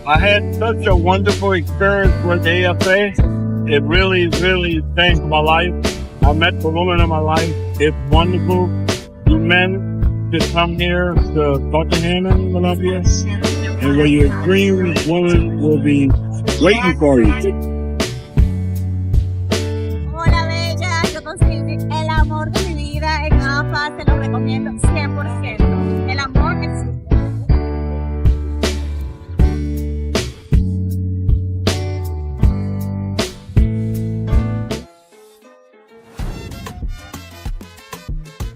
I had such a wonderful experience with AFA. It really, really changed my life. I met the woman of my life. It's wonderful. You men should come here to Cartagena, Colombia, and where your dream woman will be waiting for you. Hola, bella. Yo conseguí el amor de mi vida en cada fase. Lo recomiendo 100%. El amor existe.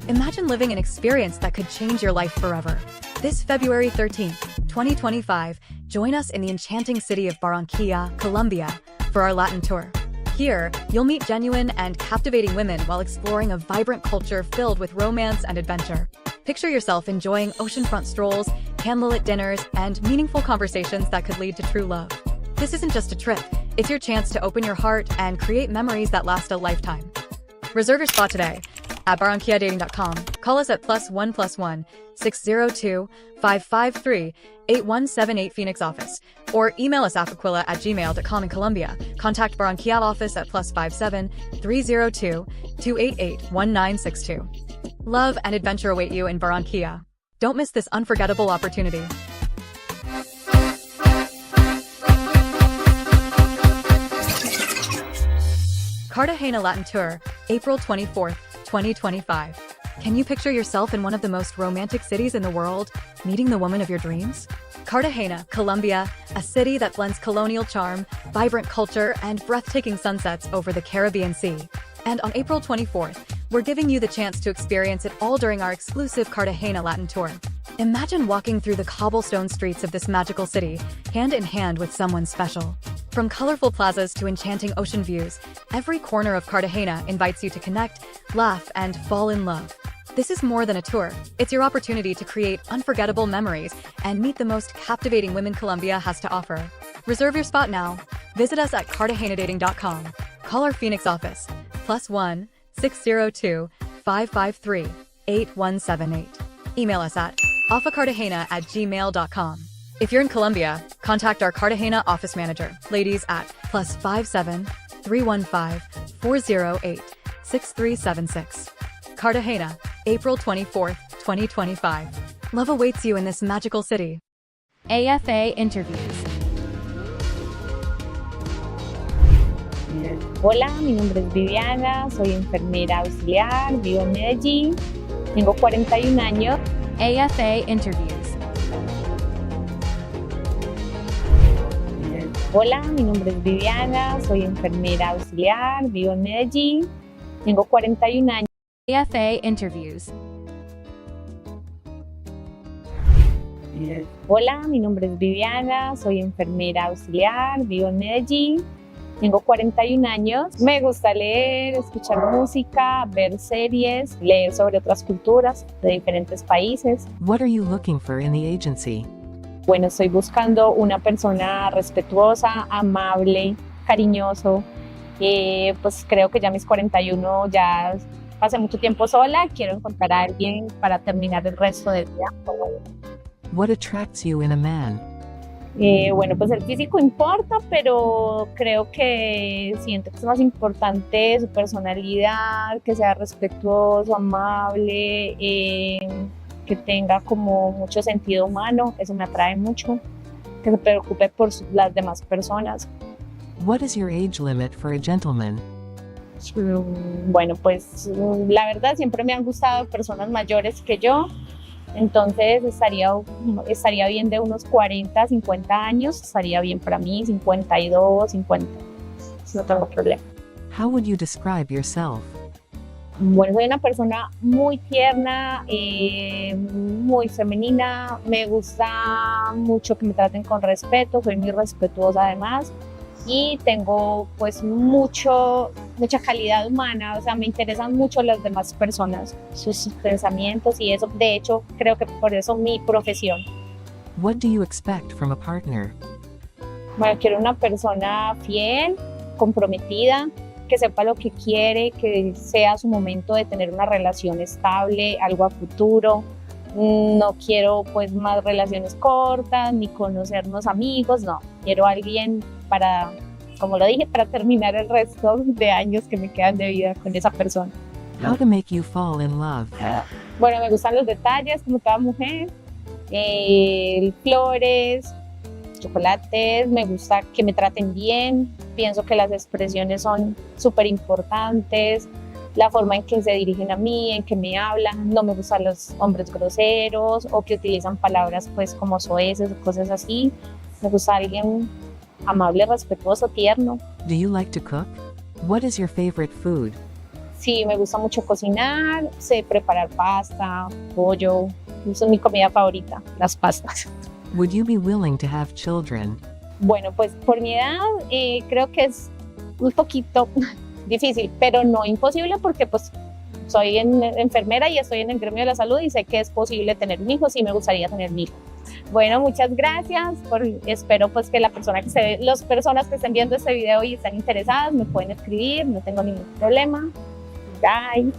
Imagine living an experience that could change your life forever. This February 13th, 2025, join us in the enchanting city of Barranquilla, Colombia, for our Latin tour. Here, you'll meet genuine and captivating women while exploring a vibrant culture filled with romance and adventure. Picture yourself enjoying oceanfront strolls, candlelit dinners, and meaningful conversations that could lead to true love. This isn't just a trip, it's your chance to open your heart and create memories that last a lifetime. Reserve your spot today at barranquilladating.com. Call us at +1+1 602 553 8178 Phoenix office, or email us aquila@gmail.com in Colombia. Contact Barranquilla office at +57 302 288 1962. Love and adventure await you in Barranquilla. Don't miss this unforgettable opportunity. Cartagena Latin Tour, April 24th, 2025. Can you picture yourself in one of the most romantic cities in the world, meeting the woman of your dreams? Cartagena, Colombia, a city that blends colonial charm, vibrant culture, and breathtaking sunsets over the Caribbean Sea. And on April 24th, we're giving you the chance to experience it all during our exclusive Cartagena Latin Tour. Imagine walking through the cobblestone streets of this magical city, hand in hand with someone special. From colorful plazas to enchanting ocean views, every corner of Cartagena invites you to connect, laugh, and fall in love. This is more than a tour. It's your opportunity to create unforgettable memories and meet the most captivating women Colombia has to offer. Reserve your spot now. Visit us at cartagenadating.com. Call our Phoenix office, +1 602 553 8178. Email us at afacartagena@gmail.com. If you're in Colombia, contact our Cartagena office manager, ladies, at +57 315 408 6376. Cartagena, April 24th, 2025. Love awaits you in this magical city. AFA Interviews. Hola, mi nombre es Viviana, soy enfermera auxiliar, vivo en Medellín, tengo 41 años. AFA Interviews. Hola, mi nombre es Viviana, soy enfermera auxiliar, vivo en Medellín, tengo 41 años. AFA Interviews. Hola, mi nombre es Viviana, soy enfermera auxiliar, vivo en Medellín, tengo 41 años. Me gusta leer, escuchar música, ver series, leer sobre otras culturas de diferentes países. What are you looking for in the agency? Bueno, estoy buscando una persona respetuosa, amable, cariñoso. Pues creo que ya a mis 41 ya pasé mucho tiempo sola. Quiero encontrar a alguien para terminar el resto del día. What attracts you in a man? Bueno, pues el físico importa, pero creo que siento que es más importante su personalidad, que sea respetuoso, amable, que tenga como mucho sentido humano. Eso me atrae mucho, que se preocupe por las demás personas. What is your age limit for a gentleman? Bueno, pues la verdad siempre me han gustado personas mayores que yo, entonces estaría bien de unos 40, 50 años, estaría bien para mí, 52, 50, no tengo problema. How would you describe yourself? Bueno, soy una persona muy tierna, muy femenina, me gusta mucho que me traten con respeto, soy muy respetuosa además, y tengo pues mucha calidad humana, o sea, me interesan mucho las demás personas, sus pensamientos, y eso, de hecho, creo que por eso mi profesión. What do you expect from a partner? Bueno, quiero una persona fiel, comprometida, que sepa lo que quiere, que sea su momento de tener una relación estable, algo a futuro, No quiero pues más relaciones cortas, ni conocernos amigos, no. Quiero alguien para, como lo dije, para terminar el resto de años que me quedan de vida con esa persona. How to make you fall in love. Bueno, me gustan los detalles, como toda mujer, flores, chocolates, me gusta que me traten bien, pienso que las expresiones son súper importantes, la forma en que se dirigen a mí, en que me hablan, no me gustan los hombres groseros o que utilizan palabras pues como soeces o cosas así, me gusta alguien amable, respetuoso, tierno. Do you like to cook? What is your favorite food? Sí, me gusta mucho cocinar, sé preparar pasta, pollo, esa es mi comida favorita, las pastas. Would you be willing to have children? Bueno, pues por mi edad creo que es un poquito difícil, pero no imposible porque pues soy enfermera y estoy en el gremio de la salud y sé que es posible tener un hijo, sí me gustaría tener un hijo. Bueno, muchas gracias, espero pues que las personas que estén viendo este video y están interesadas me pueden escribir, no tengo ningún problema. Bye.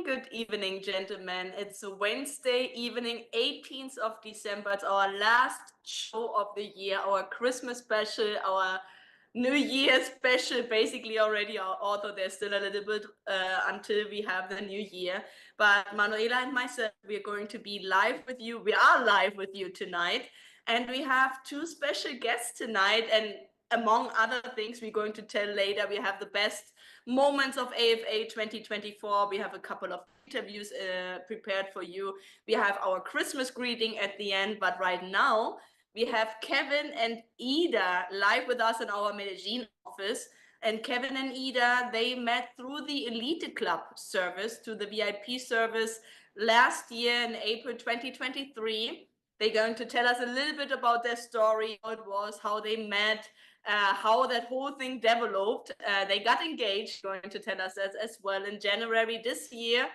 Good evening, gentlemen. It's a Wednesday evening, 18th of December. It's our last show of the year, our Christmas special, our New Year special, basically already, although there's still a little bit until we have the new year. But Manuela and myself, we're going to be live with you. We are live with you tonight. And we have two special guests tonight. And among other things, we're going to tell later, we have the best moments of AFA 2024. We have a couple of interviews prepared for you. We have our Christmas greeting at the end. But right now, we have Kevin and Ida live with us in our Medellin office. And Kevin and Ida, they met through the Elite Club service to the VIP service last year in April 2023. They're going to tell us a little bit about their story, how it was, how they met, how that whole thing developed. They got engaged, going to tell us that as well in January this year.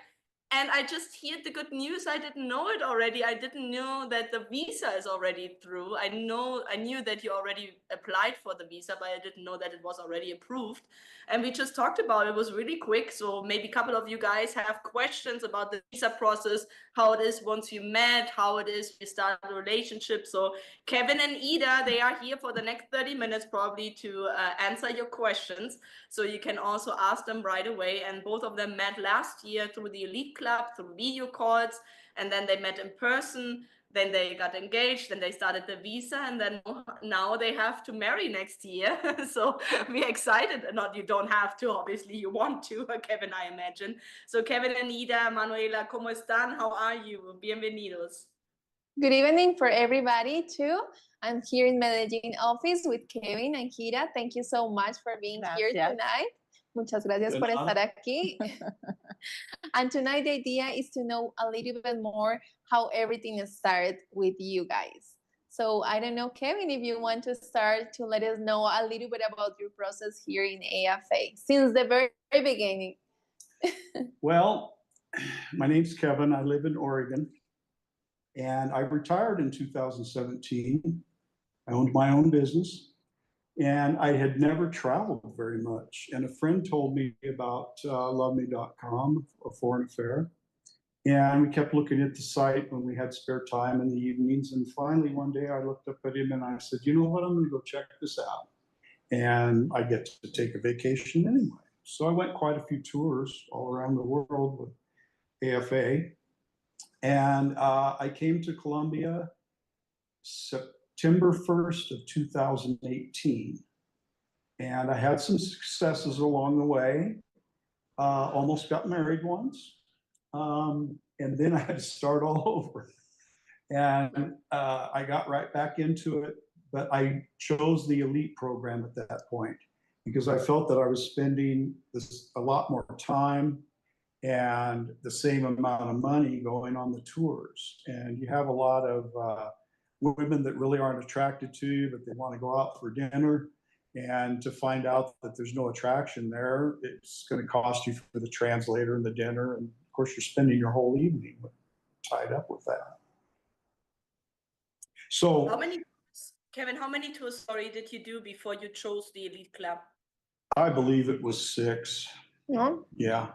And I just heard the good news. I didn't know it already. I didn't know that the visa is already through. I knew that you already applied for the visa, but I didn't know that it was already approved. And we just talked about it. It was really quick. So maybe a couple of you guys have questions about the visa process, how it is once you met, how it is you start a relationship. So Kevin and Ida, they are here for the next 30 minutes probably to answer your questions. So you can also ask them right away. And both of them met last year through the Elite Club, through video calls, and then they met in person. Then they got engaged, then they started the visa, and then now they have to marry next year. So we're excited. Not you don't have to, obviously you want to, Kevin, I imagine. So Kevin and Ida, Manuela, ¿cómo están? How are you? Bienvenidos. Good evening for everybody too. I'm here in Medellin office with Kevin and Kira. Thank you so much for being here tonight. Muchas gracias por estar aquí. And tonight the idea is to know a little bit more how everything started with you guys. So I don't know, Kevin, if you want to start to let us know a little bit about your process here in AFA since the very beginning. Well, my name's Kevin. I live in Oregon. And I retired in 2017. I owned my own business. And I had never traveled very much. And a friend told me about loveme.com, a Foreign Affair. And we kept looking at the site when we had spare time in the evenings. And finally, one day I looked up at him and I said, you know what, I'm going to go check this out. And I get to take a vacation anyway. So I went quite a few tours all around the world with AFA. And I came to Colombia September 1st of 2018. And I had some successes along the way. Almost got married once. And then I had to start all over. And I got right back into it. But I chose the elite program at that point. because I felt that I was spending a lot more time and the same amount of money going on the tours. And you have a lot of women that really aren't attracted to you, but they want to go out for dinner. And to find out that there's no attraction there, it's going to cost you for the translator and the dinner. And of course, you're spending your whole evening tied up with that. So, Kevin, how many tours, sorry, did you do before you chose the elite club? I believe it was 6. No? Yeah.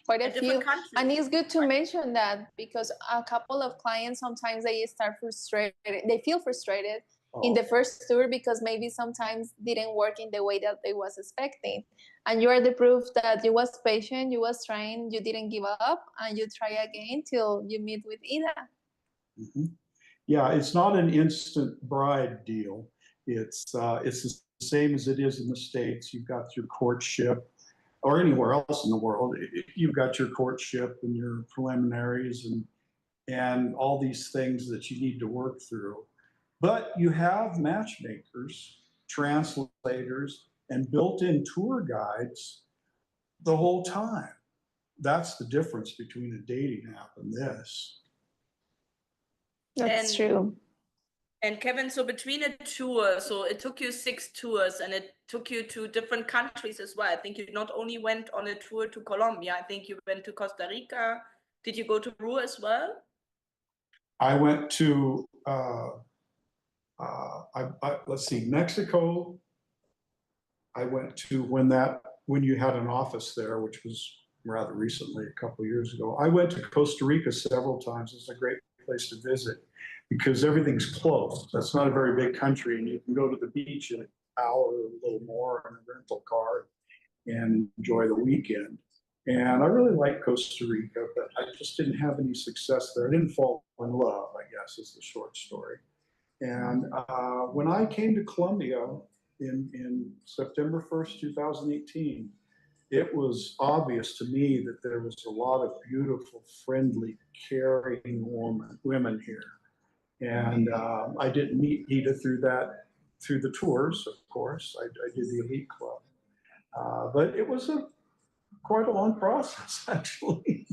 Quite a few. Countries. And it's good to mention that because a couple of clients, sometimes they start frustrated. They feel frustrated in the first tour because maybe sometimes didn't work in the way that they was expecting. And you are the proof that you was patient, you was trying, you didn't give up, and you try again till you meet with Ida. Mm-hmm. Yeah, it's not an instant bride deal. It's the same as it is in the States. You've got your courtship, or anywhere else in the world. You've got your courtship and your preliminaries and all these things that you need to work through. But you have matchmakers, translators, and built-in tour guides the whole time. That's the difference between a dating app and this. That's true. And Kevin, so between a tour, so it took you 6 tours and it took you to different countries as well. I think you not only went on a tour to Colombia, I think you went to Costa Rica. Did you go to Peru as well? I went to, let's see, Mexico. I went to when you had an office there, which was rather recently, a couple of years ago. I went to Costa Rica several times. It's a great place to visit because everything's close. That's not a very big country, and you can go to the beach in an hour or a little more in a rental car and enjoy the weekend. And I really like Costa Rica, but I just didn't have any success there. I didn't fall in love, I guess, is the short story. And when I came to Colombia in September 1st, 2018, it was obvious to me that there was a lot of beautiful, friendly, caring women here. And I didn't meet Ida through the tours, of course. I did the elite club. But it was quite a long process, actually.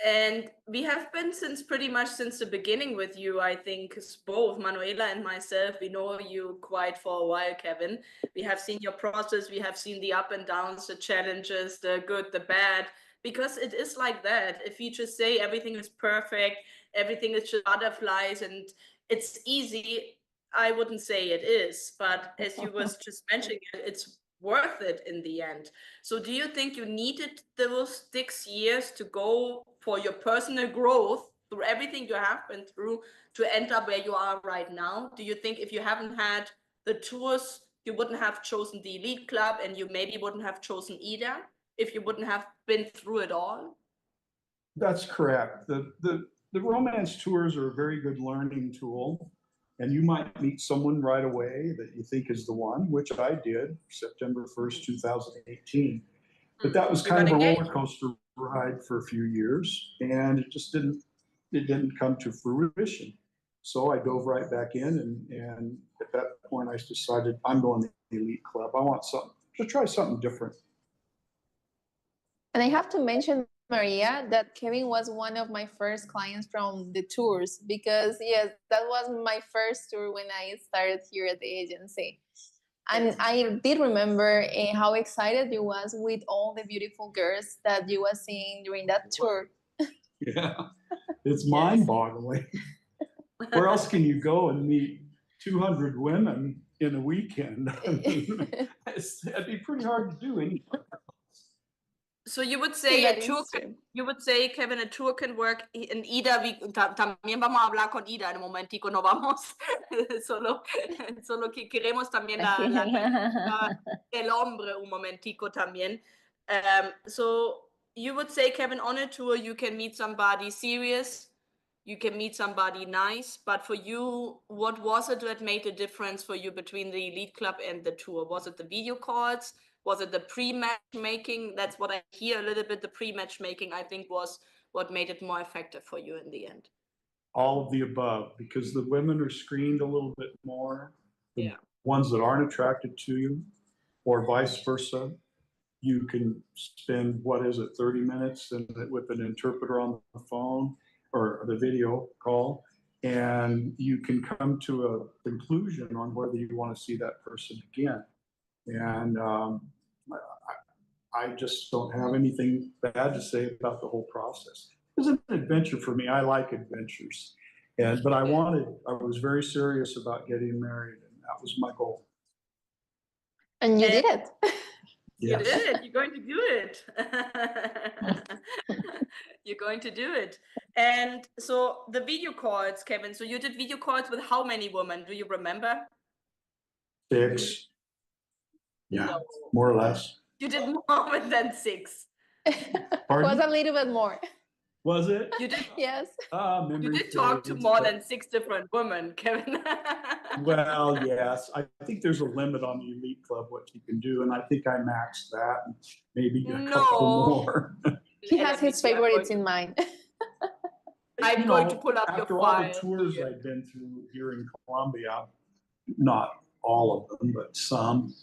And we have been pretty much since the beginning with you, I think, both Manuela and myself, we know you quite for a while, Kevin. We have seen your process, we have seen the up and downs, the challenges, the good, the bad, because it is like that. If you just say everything is perfect, everything is just butterflies and it's easy, I wouldn't say it is, but as you was just mentioning, it's worth it in the end. So do you think you needed those 6 years to go for your personal growth through everything you have been through to end up where you are right now? Do you think if you haven't had the tours, you wouldn't have chosen the elite club and you maybe wouldn't have chosen Ida if you wouldn't have been through it all? That's correct. The romance tours are a very good learning tool. And you might meet someone right away that you think is the one, which I did, September 1st, 2018. But that was kind of a roller coaster ride for a few years, and it just didn't come to fruition. So I dove right back in, and at that point I decided I'm going to the elite club. I want to try something different. And I have to mention, Maria, that Kevin was one of my first clients from the tours because, yes, that was my first tour when I started here at the agency. And I did remember how excited you was with all the beautiful girls that you was seeing during that tour. Yeah, it's mind-boggling. Where else can you go and meet 200 women in a weekend? I mean, it'd be pretty hard to do anyway. So you would say Kevin, a tour can work in Ida. También vamos a hablar con Ida en un momentico, no vamos. solo que queremos también el hombre un momentico también. So you would say, Kevin, on a tour, you can meet somebody serious, you can meet somebody nice, but for you, what was it that made a difference for you between the elite club and the tour? Was it the video calls? Was it the pre-matchmaking? That's what I hear a little bit. The pre-matchmaking, I think, was what made it more effective for you in the end. All of the above, because the women are screened a little bit more. Yeah. ones that aren't attracted to you, or vice versa. You can spend, 30 minutes with an interpreter on the phone or the video call, and you can come to a conclusion on whether you want to see that person again. And I just don't have anything bad to say about the whole process. It was an adventure for me. I like adventures. But I was very serious about getting married, and that was my goal. And you did it. Yes. You did it. You're going to do it. You're going to do it. And so the video calls, Kevin, so you did video calls with how many women? Do you remember? 6. Yeah, No. more or less. You did more than 6. Pardon? Was a little bit more. Was it? You did. Yes. You did talk to more than 6 different women, Kevin. Well, yes. I think there's a limit on the elite club, what you can do, and I think I maxed that, and maybe a couple more. He has his favorites in mind. I'm going to pull up your after all the file. tours I've been through here in Colombia, not all of them, but some,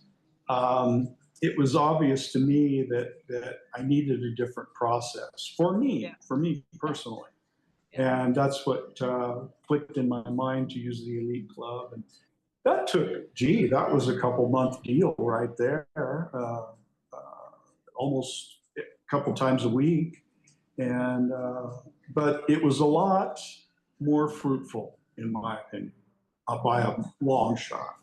it was obvious to me that I needed a different process for me personally. And that's what clicked in my mind to use the elite club. And that that was a couple-month deal right there, almost a couple times a week. And but it was a lot more fruitful, in my opinion, by a long shot.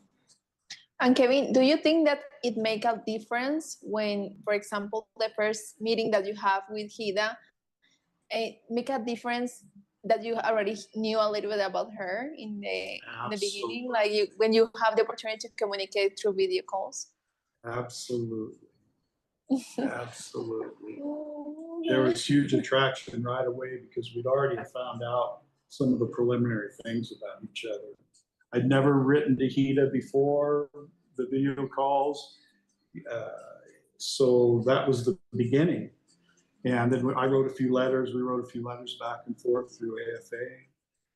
And Kevin, do you think that it make a difference when, for example, the first meeting that you have with Hida, make a difference that you already knew a little bit about her in the beginning, like when you have the opportunity to communicate through video calls? Absolutely. Absolutely. There was huge attraction right away because we'd already found out some of the preliminary things about each other. I'd never written to Hida before the video calls, so that was the beginning. And then I wrote a few letters. We wrote a few letters back and forth through AFA.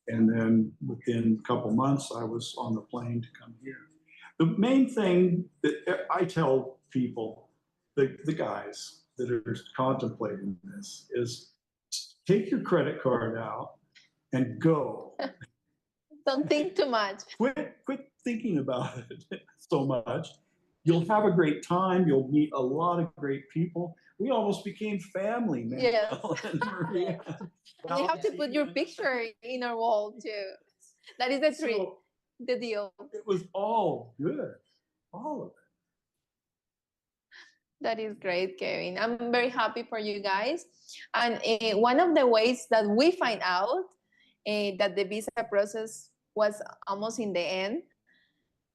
And then within a couple months, I was on the plane to come here. The main thing that I tell people, the guys that are contemplating this, is take your credit card out and go. Don't think too much. Quit thinking about it so much. You'll have a great time. You'll meet a lot of great people. We almost became family, man. Yes. And Maria. And you have to put your picture in our wall too. That is the trick, the deal. It was all good, all of it. That is great, Kevin. I'm very happy for you guys. And one of the ways that we find out that the visa process was almost in the end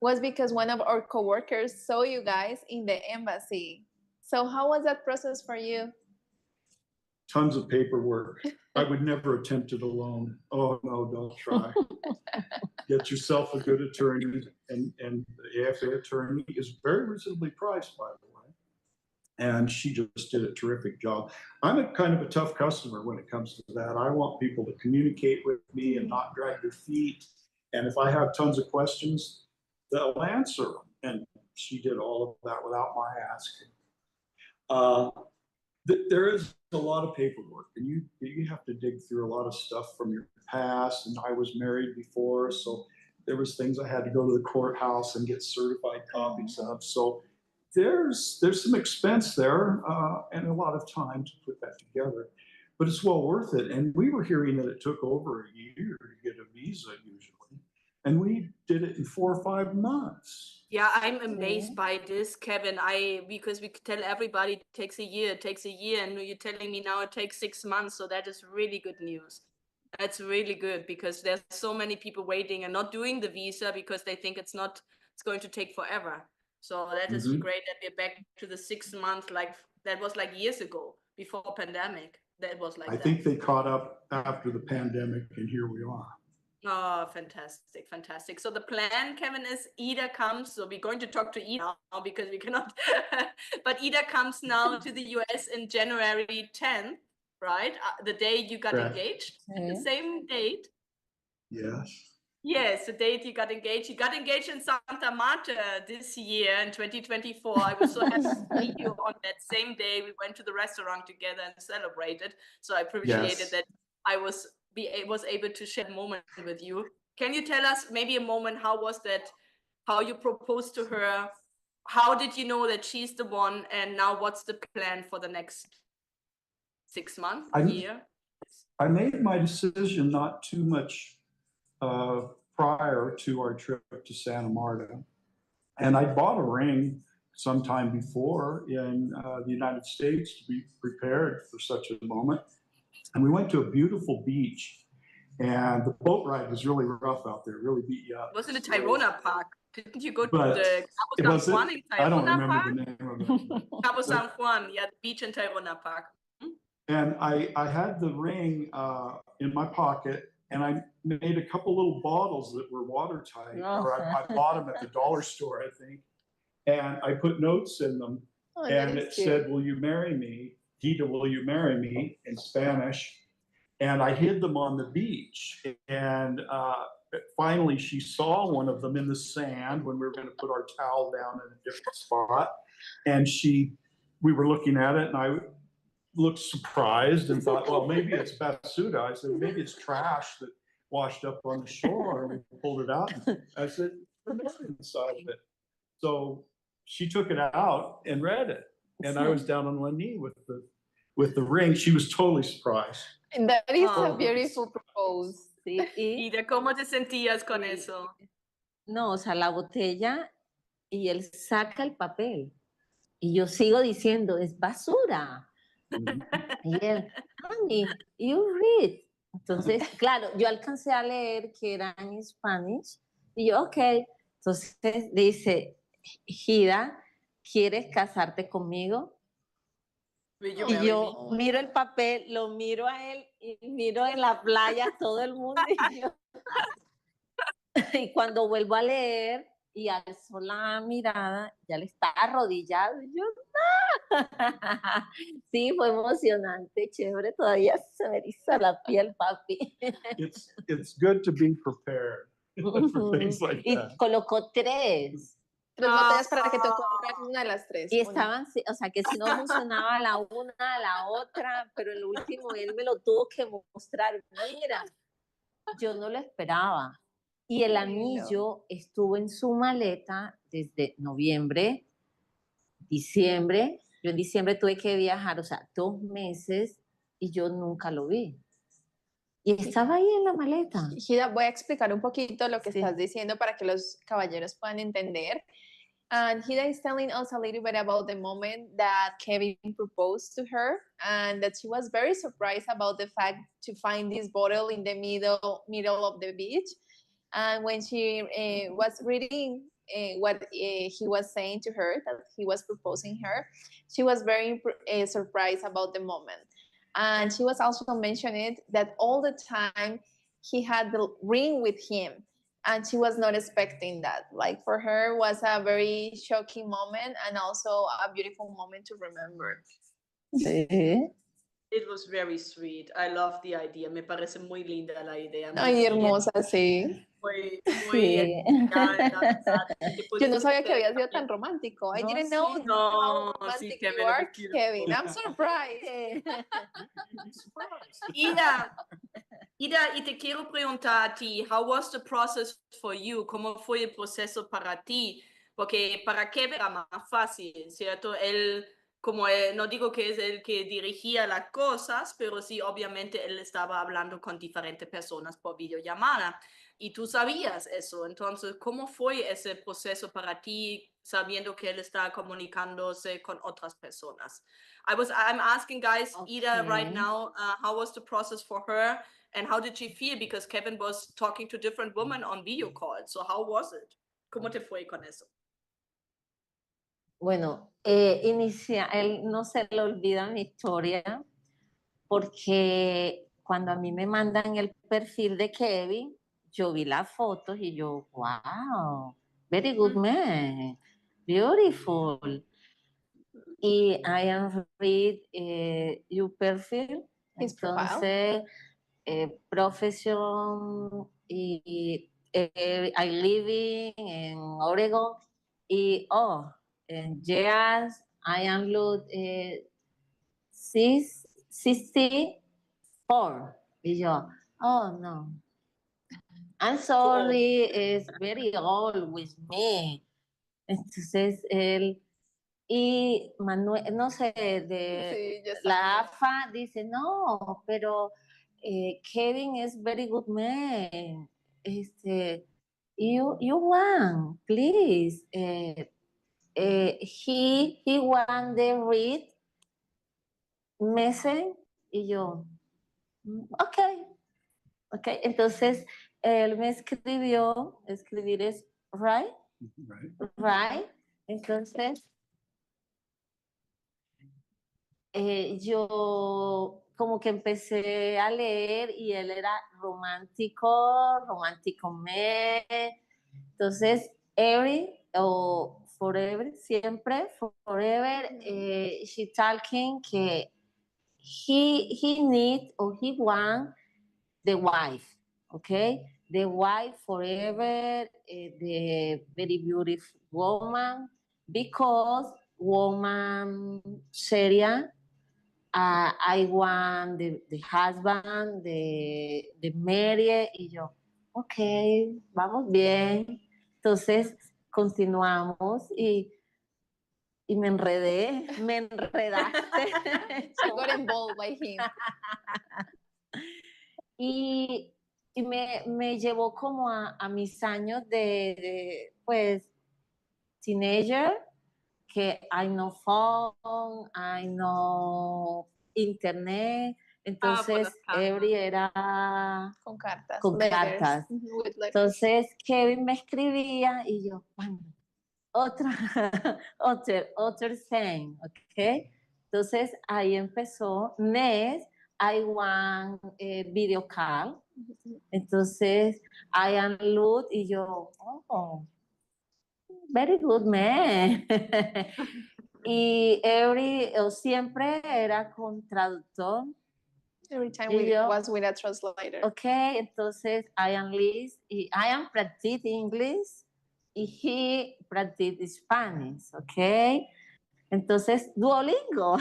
was because one of our coworkers saw you guys in the embassy. So how was that process for you? Tons of paperwork. I would never attempt it alone. Oh, no, don't try. Get yourself a good attorney, and the AFA attorney is very reasonably priced, by the way. And she just did a terrific job. I'm a kind of a tough customer when it comes to that. I want people to communicate with me and not drag their feet. And if I have tons of questions, they'll answer them. And she did all of that without my asking. There is a lot of paperwork, and you have to dig through a lot of stuff from your past. And I was married before, so there was things I had to go to the courthouse and get certified copies of. So there's some expense there and a lot of time to put that together, but it's well worth it. And we were hearing that it took over a year to get a visa usually, and we did it in 4 or 5 months. Yeah, I'm amazed by this, Kevin. Because we tell everybody it takes a year, and you're telling me now it takes 6 months. So that is really good news. That's really good because there's so many people waiting and not doing the visa because they think it's going to take forever. So that is great that we're back to the 6 months, like that was like years ago before pandemic. That was like I think they caught up after the pandemic, and here we are. Oh, fantastic, fantastic. So the plan, Kevin, is Ida comes. So we're going to talk to Ida now because we cannot. But Ida comes now to the US in January 10th, right? The day you got engaged, the same date. Yes. Yes, the date you got engaged. You got engaged in Santa Marta this year in 2024. I was so happy to see you on that same day. We went to the restaurant together and celebrated. So I appreciated Yes. that I was able to share a moment with you. Can you tell us maybe a moment, how was that, how you proposed to her? How did you know that she's the one? And now what's the plan for the next 6 months, year? I made my decision not too much prior to our trip to Santa Marta. And I bought a ring sometime before in the United States to be prepared for such a moment. And we went to a beautiful beach. And the boat ride was really rough out there, really beat you up. It was in the Tirona Park. Didn't you go to But the Cabo San Juan in I don't Tirona remember Park? the name of it. Cabo San Juan, yeah, the beach in Tirona Park. And I had the ring in my pocket, and I made a couple little bottles that were watertight, or I bought them at the dollar store, I think. And I put notes in them, and it said, "Will you marry me? Gita, will you marry me?" in Spanish. And I hid them on the beach. And finally, she saw one of them in the sand when we were going to put our towel down in a different spot. And we were looking at it, and I looked surprised and thought, well, maybe it's basura. I said, maybe it's trash that washed up on the shore. And we pulled it out. I said, "What's inside of it?" So she took it out and read it. And I was down on one knee with the ring. She was totally surprised. And that is a beautiful propose. Sí, y Ida, ¿cómo te sentías con eso? no, o sea, la botella y él saca el papel. Y yo sigo diciendo, es basura. Y él, honey, you read. Entonces, claro, yo alcancé a leer que era en Spanish. Y yo, ok. Entonces dice, Gida, ¿quieres casarte conmigo? Y yo miro el papel, lo miro a él y miro en la playa a todo el mundo. Y cuando vuelvo a leer y alzo la mirada, ya le está arrodillado. Y yo, ¡no! Sí, fue emocionante, chévere. Todavía se me eriza la piel, papi. It's good to be prepared for things like that. Y colocó 3. 3 botellas para que tú compres una de las 3. Y estaban, o sea, que si no funcionaba la una, la otra, pero el último él me lo tuvo que mostrar. Mira, yo no lo esperaba. Y el anillo estuvo en su maleta desde noviembre, diciembre. Yo en diciembre tuve que viajar, o sea, 2 meses, y yo nunca lo vi. Y estaba ahí en la maleta. Gida, voy a explicar un poquito lo que estás diciendo para que los caballeros puedan entender. And Gida is telling us a little bit about the moment that Kevin proposed to her, and that she was very surprised about the fact to find this bottle in the middle of the beach. And when she was reading what he was saying to her, that he was proposing her, she was very surprised about the moment. And she was also mentioning that all the time he had the ring with him, and she was not expecting that. Like, for her was a very shocking moment and also a beautiful moment to remember. Sí. It was very sweet. I love the idea. Me parece muy linda la idea. Ay, hermosa, sí. Muy Sí. Yo no sabía que había sido tan romántico. I didn't know how romantic you are, Kevin. I'm surprised. Ida, y te quiero preguntar a ti, how was the process for you? ¿Cómo fue el proceso para ti? Porque para Kevin era más fácil, ¿cierto? Él, no digo que es el que dirigía las cosas, pero sí, obviamente él estaba hablando con diferentes personas por videollamada. Y tú sabías eso. Entonces, ¿cómo fue ese proceso para ti, sabiendo que él está comunicándose con otras personas? I'm asking guys, Ida, right now, how was the process for her? And how did she feel? Because Kevin was talking to different women on video calls. So how was it? ¿Cómo te fue con eso? Bueno, él no se le olvida mi historia, porque cuando a mí me mandan el perfil de Kevin, yo vi las fotos y yo, wow, very good man, beautiful. Y I am read your perfil. His Entonces, profesión y I living in Oregon. Y, and yes, I am look 64. Y yo, oh no. I'm sorry, it's very old with me. Entonces él, y Manuel, no sé, de Sí, ya la sabía. AFA dice, no, pero Kevin is very good man. You want, please. He want the read message. Y yo, ok. Entonces él me escribió, escribir es right. Right. Entonces, yo como que empecé a leer y él era romántico me. Entonces, every o forever, siempre, forever, she talking que he need or he want the wife, okay? The wife forever, the very beautiful woman, because woman seria, I want the husband, the marry, y yo, ok, vamos bien. Entonces, continuamos y me enredaste. She got involved by him. Y me llevó como a mis años pues, teenager, que hay no phone, hay no internet, entonces Every era Con cartas. con letters. cartas. With letters. Entonces Kevin me escribía y yo, bueno, otro thing, ¿ok? Entonces ahí empezó, Nes, I want video call. Entonces I am Lud y yo, oh, very good man. Y siempre era con traductor. Every time we was with a translator. Ok, entonces I am Liz y I am practice English y he practice Spanish, ok. Entonces, Duolingo.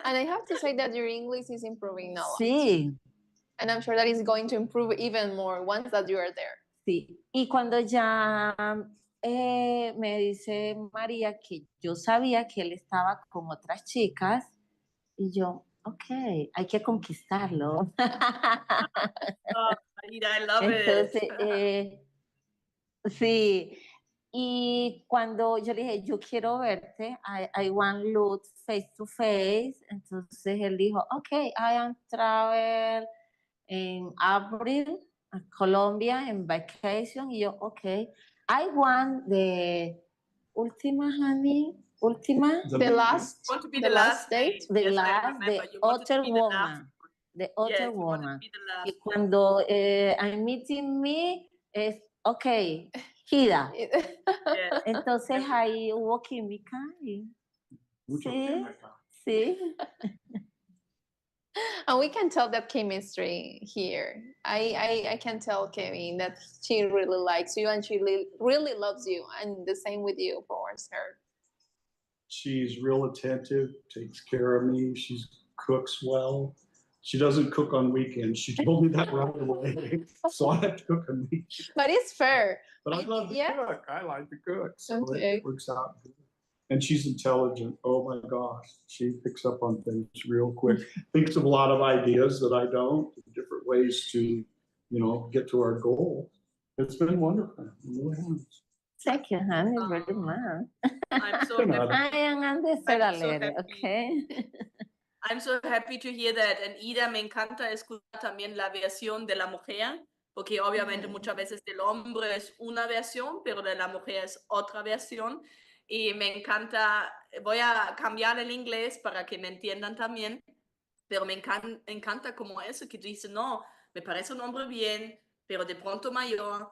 And I have to say that your English is improving a lot. Sí. And I'm sure that it's going to improve even more once that you are there. Sí. Y cuando ya me dice María que yo sabía que él estaba con otras chicas y yo, ok, hay que conquistarlo. Oh, I love Entonces, it. sí. Y cuando yo le dije, yo quiero verte, I want look face to face, entonces él dijo, ok, I am travel en abril a Colombia en vacation, y yo, ok, I want the última, honey, última. The last, You want to be the last date? The Yes, last, the other woman. The other woman. Y cuando I'm meeting me, es, ok, Hida. Yes. Entonces ahí hubo química. Sí. And we can tell that chemistry here. I can tell Kevin that she really likes you and she really loves you, and the same with you towards her. She's real attentive, takes care of me. She cooks well. She doesn't cook on weekends. She told me that right away. So I have to cook on weekends. But it's fair. But I love to cook. I like to cook. So Okay. it works out good. And she's intelligent. Oh my gosh. She picks up on things real quick. Thinks of a lot of ideas that I don't, different ways to, get to our goal. It's been wonderful. It really has. Thank you, honey, very much. I'm so happy. I am understanding, okay? I'm so happy to hear that. And Ida, me encanta escuchar también la versión de la mujer, porque obviamente muchas veces del hombre es una versión, pero de la mujer es otra versión. Y me encanta, voy a cambiar el inglés para que me entiendan también, pero me encanta como eso que dice, no, me parece un hombre bien, pero de pronto mayor,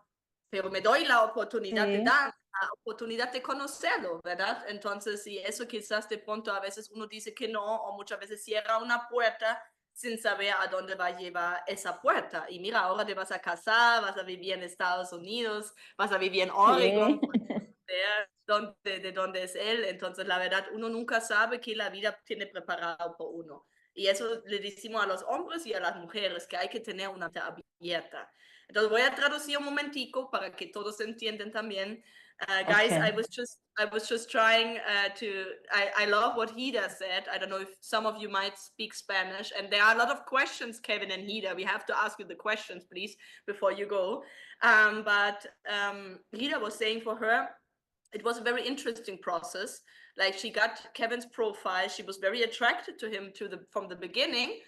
pero me doy la oportunidad de dar, la oportunidad de conocerlo, ¿verdad? Entonces, y eso quizás de pronto a veces uno dice que no, o muchas veces cierra una puerta sin saber a dónde va a llevar esa puerta. Y mira, ahora te vas a casar, vas a vivir en Estados Unidos, vas a vivir en Oregon, de donde es él. Entonces, la verdad, uno nunca sabe qué la vida tiene preparado por uno. Y eso le decimos a los hombres y a las mujeres, que hay que tener una mente abierta. Entonces, voy a traducir un momentico para que todos entiendan también. Guys, Okay. I was just trying I love what Hida said. I don't know if some of you might speak Spanish, and there are a lot of questions, Kevin and Hida. We have to ask you the questions, please, before you go. But Hida was saying for her, it was a very interesting process. Like, she got Kevin's profile. She was very attracted to him from the beginning,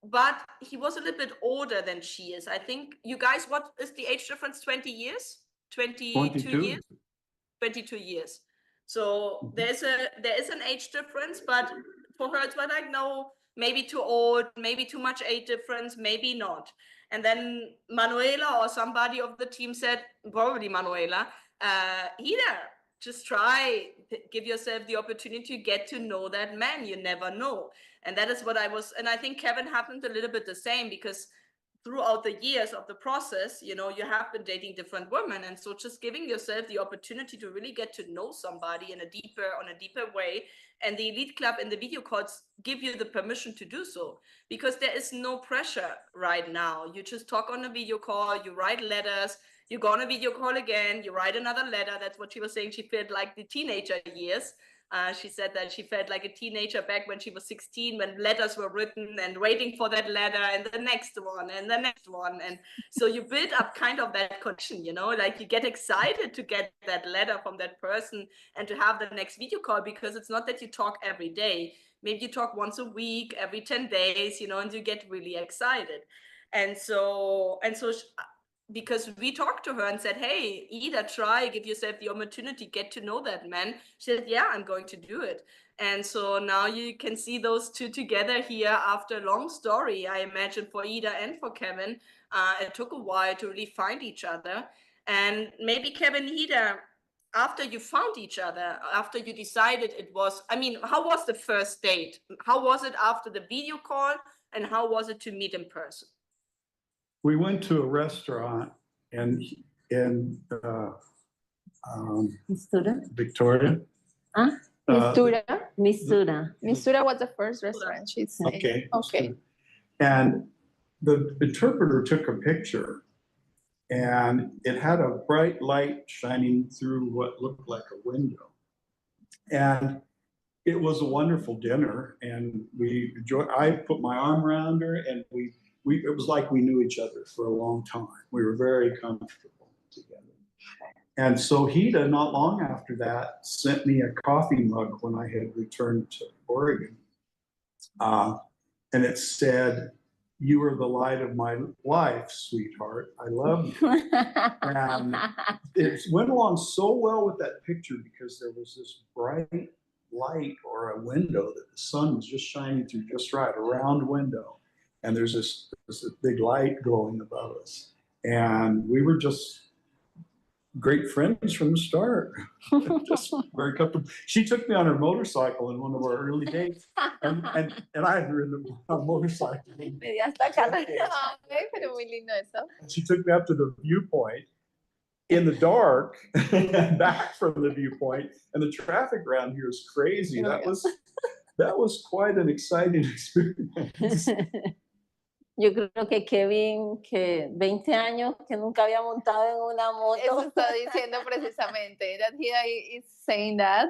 but he was a little bit older than she is. I think, you guys, what is the age difference? 20 years? 22 years? 22 years. So there is an age difference, but for her it was like, no, maybe too old, maybe too much age difference, maybe not. And then Manuela or somebody of the team said, probably Manuela, Ida, just try, give yourself the opportunity to get to know that man. You never know. And that is what and I think Kevin happened a little bit the same, because throughout the years of the process, you know, you have been dating different women. And so just giving yourself the opportunity to really get to know somebody on a deeper way. And the Elite Club and the video calls give you the permission to do so, because there is no pressure right now. You just talk on a video call, you write letters, you go on a video call again, you write another letter. That's what she was saying. She felt like the teenager years. She said that she felt like a teenager back when she was 16, when letters were written and waiting for that letter and the next one and the next one. And so you build up kind of that connection, you know, like you get excited to get that letter from that person and to have the next video call, because it's not that you talk every day. Maybe you talk once a week, every 10 days, you know, and you get really excited. And so because we talked to her and said, hey, Ida, try, give yourself the opportunity, get to know that man. She said, yeah, I'm going to do it. And so now you can see those two together here after a long story, I imagine, for Ida and for Kevin. It took a while to really find each other. And maybe Kevin, Ida, after you found each other, after you decided it was, I mean, how was the first date? How was it after the video call? And how was it to meet in person? We went to a restaurant in Victoria. Huh? Mistura. Mistura. Mistura was the first restaurant she said. Okay. Okay. And the interpreter took a picture, and it had a bright light shining through what looked like a window. And it was a wonderful dinner, and we enjoyed. I put my arm around her, and it was like we knew each other for a long time. We were very comfortable together. And so Hida, not long after that, sent me a coffee mug when I had returned to Oregon. And it said, "You are the light of my life, sweetheart. I love you." And it went along so well with that picture, because there was this bright light or a window that the sun was just shining through just right, a round window. And there's this big light glowing above us. And we were just great friends from the start. Just very comfortable. She took me on her motorcycle in one of our early dates. And I had ridden a motorcycle. She took me up to the viewpoint in the dark and back from the viewpoint. And the traffic around here is crazy. That was quite an exciting experience. Yo creo que Kevin, que 20 años que nunca había montado en una moto. Eso está diciendo precisamente. That he is saying that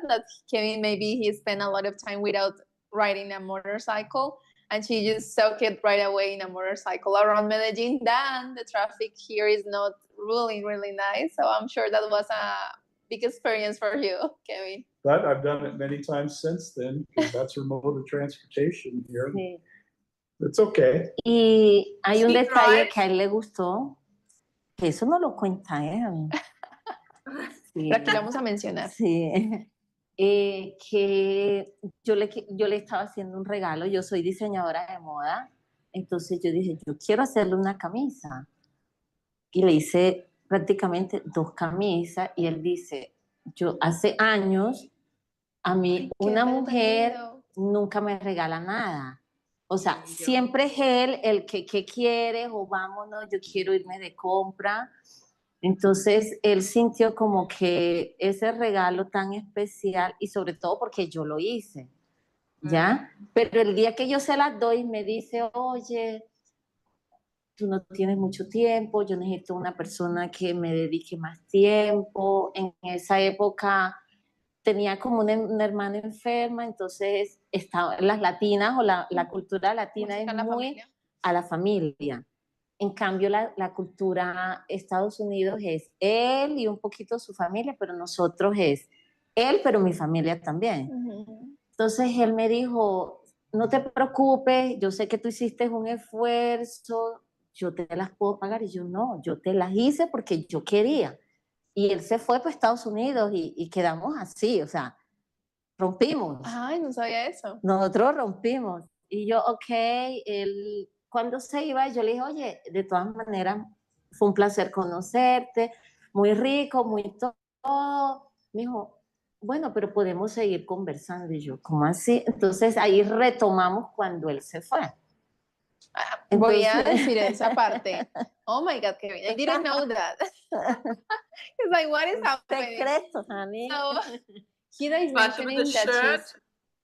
Kevin, maybe he spent a lot of time without riding a motorcycle, and she just soaked it right away in a motorcycle around Medellin. Then the traffic here is not really, really nice. So I'm sure that was a big experience for you, Kevin. But I've done it many times since then, because that's her mode of transportation here. Sí. It's okay. Y hay un detalle que a él le gustó, que eso no lo cuenta él. Sí. Pero aquí lo vamos a mencionar. Sí. Que yo le estaba haciendo un regalo. Yo soy diseñadora de moda. Entonces yo dije, yo quiero hacerle una camisa. Y le hice prácticamente 2 camisas. Y él dice, yo hace años, a mí una mujer nunca me regala nada. O sea, siempre es él el que, ¿qué quieres? O vámonos, yo quiero irme de compra. Entonces, él sintió como que ese regalo tan especial, y sobre todo porque yo lo hice, ¿ya? Pero el día que yo se las doy, me dice, oye, tú no tienes mucho tiempo, yo necesito una persona que me dedique más tiempo. En esa época tenía como una hermana enferma, entonces las latinas o la cultura latina es muy a la familia. En cambio, la cultura Estados Unidos es él y un poquito su familia, pero nosotros es él, pero mi familia también. Entonces él me dijo, no te preocupes, yo sé que tú hiciste un esfuerzo, yo te las puedo pagar. Y yo no, yo te las hice porque yo quería. Y él se fue para Estados Unidos y quedamos así, o sea, rompimos. Ay, no sabía eso. Nosotros rompimos. Y yo, ok, él cuando se iba, yo le dije, oye, de todas maneras, fue un placer conocerte, muy rico, muy todo. Me dijo, bueno, pero podemos seguir conversando. Y yo, ¿cómo así? Entonces ahí retomamos cuando él se fue. Voy a decir esa parte. Oh my God, Kevin, I didn't know that. It's like, what is happening? Secreto, honey. So, Hida is But with mentioning the that shirt, she's...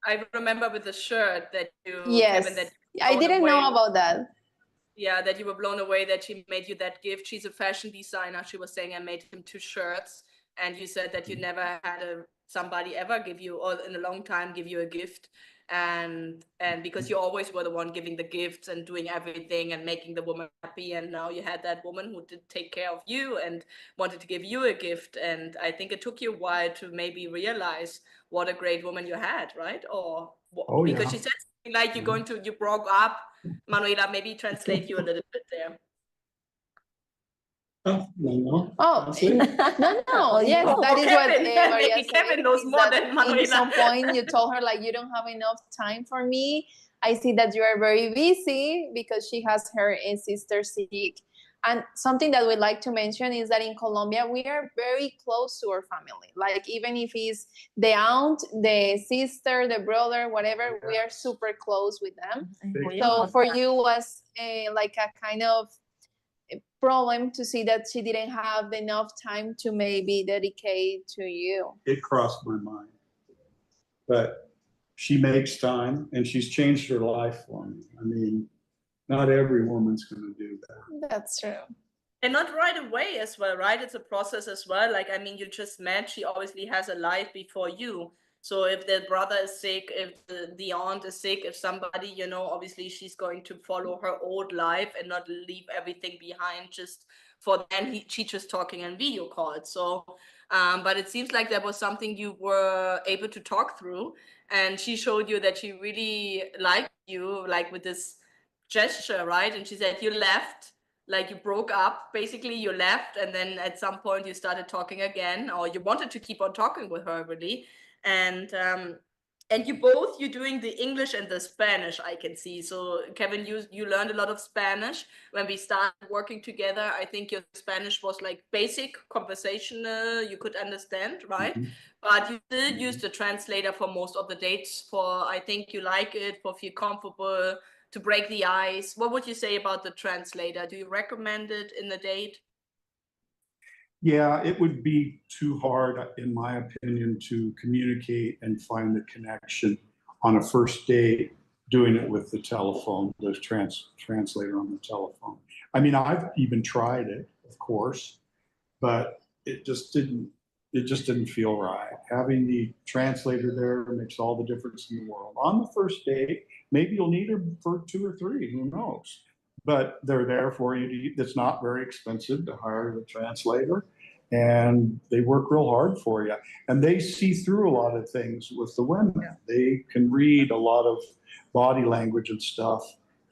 I remember with the shirt that you, Yes, Kevin, that you I blown didn't away. know about that. Yeah, that you were blown away that she made you that gift. She's a fashion designer. She was saying I made him 2 shirts, and you said that you never had somebody ever give you, or in a long time, give you a gift. And because you always were the one giving the gifts and doing everything and making the woman happy, and now you had that woman who did take care of you and wanted to give you a gift. And I think it took you a while to maybe realize what a great woman you had, right? Or because she said something like you broke up. Manuela, maybe translate you a little bit there. No. Oh, no. Yes, that is Kevin, what Maria said. Kevin knows more than Manuela. In some point, you told her, like, you don't have enough time for me. I see that you are very busy because she has her sister sick. And something that we'd like to mention is that in Colombia, we are very close to our family. Like, even if it's the aunt, the sister, the brother, whatever, we are super close with them. So for you was like a kind of problem to see that she didn't have enough time to maybe dedicate to you. It crossed my mind. But she makes time, and she's changed her life for me. I mean, not every woman's going to do that. That's true. And not right away as well, right? It's a process as well. Like, I mean, you just met, she obviously has a life before you. So if the brother is sick, if the aunt is sick, if somebody, you know, obviously she's going to follow her old life and not leave everything behind just for then she just talking and video called. So, but it seems like that was something you were able to talk through, and she showed you that she really liked you, like with this gesture, right? And she said you left, like you broke up, basically you left, and then at some point you started talking again, or you wanted to keep on talking with her really. And you're doing the English and the Spanish, I can see. So Kevin, you learned a lot of Spanish when we started working together. I think your Spanish was like basic conversational, you could understand, right? But you still used the translator for most of the dates, for I think you like it, for feel comfortable, to break the ice. What would you say about the translator? Do you recommend it in the date? Yeah, it would be too hard, in my opinion, to communicate and find the connection on a first date doing it with the telephone, the translator on the telephone. I mean, I've even tried it, of course, but it just didn't feel right. Having the translator there makes all the difference in the world. On the first date, maybe you'll need her for 2 or 3, who knows? But they're there for you. It's not very expensive to hire the translator, and they work real hard for you. And they see through a lot of things with the women. They can read a lot of body language and stuff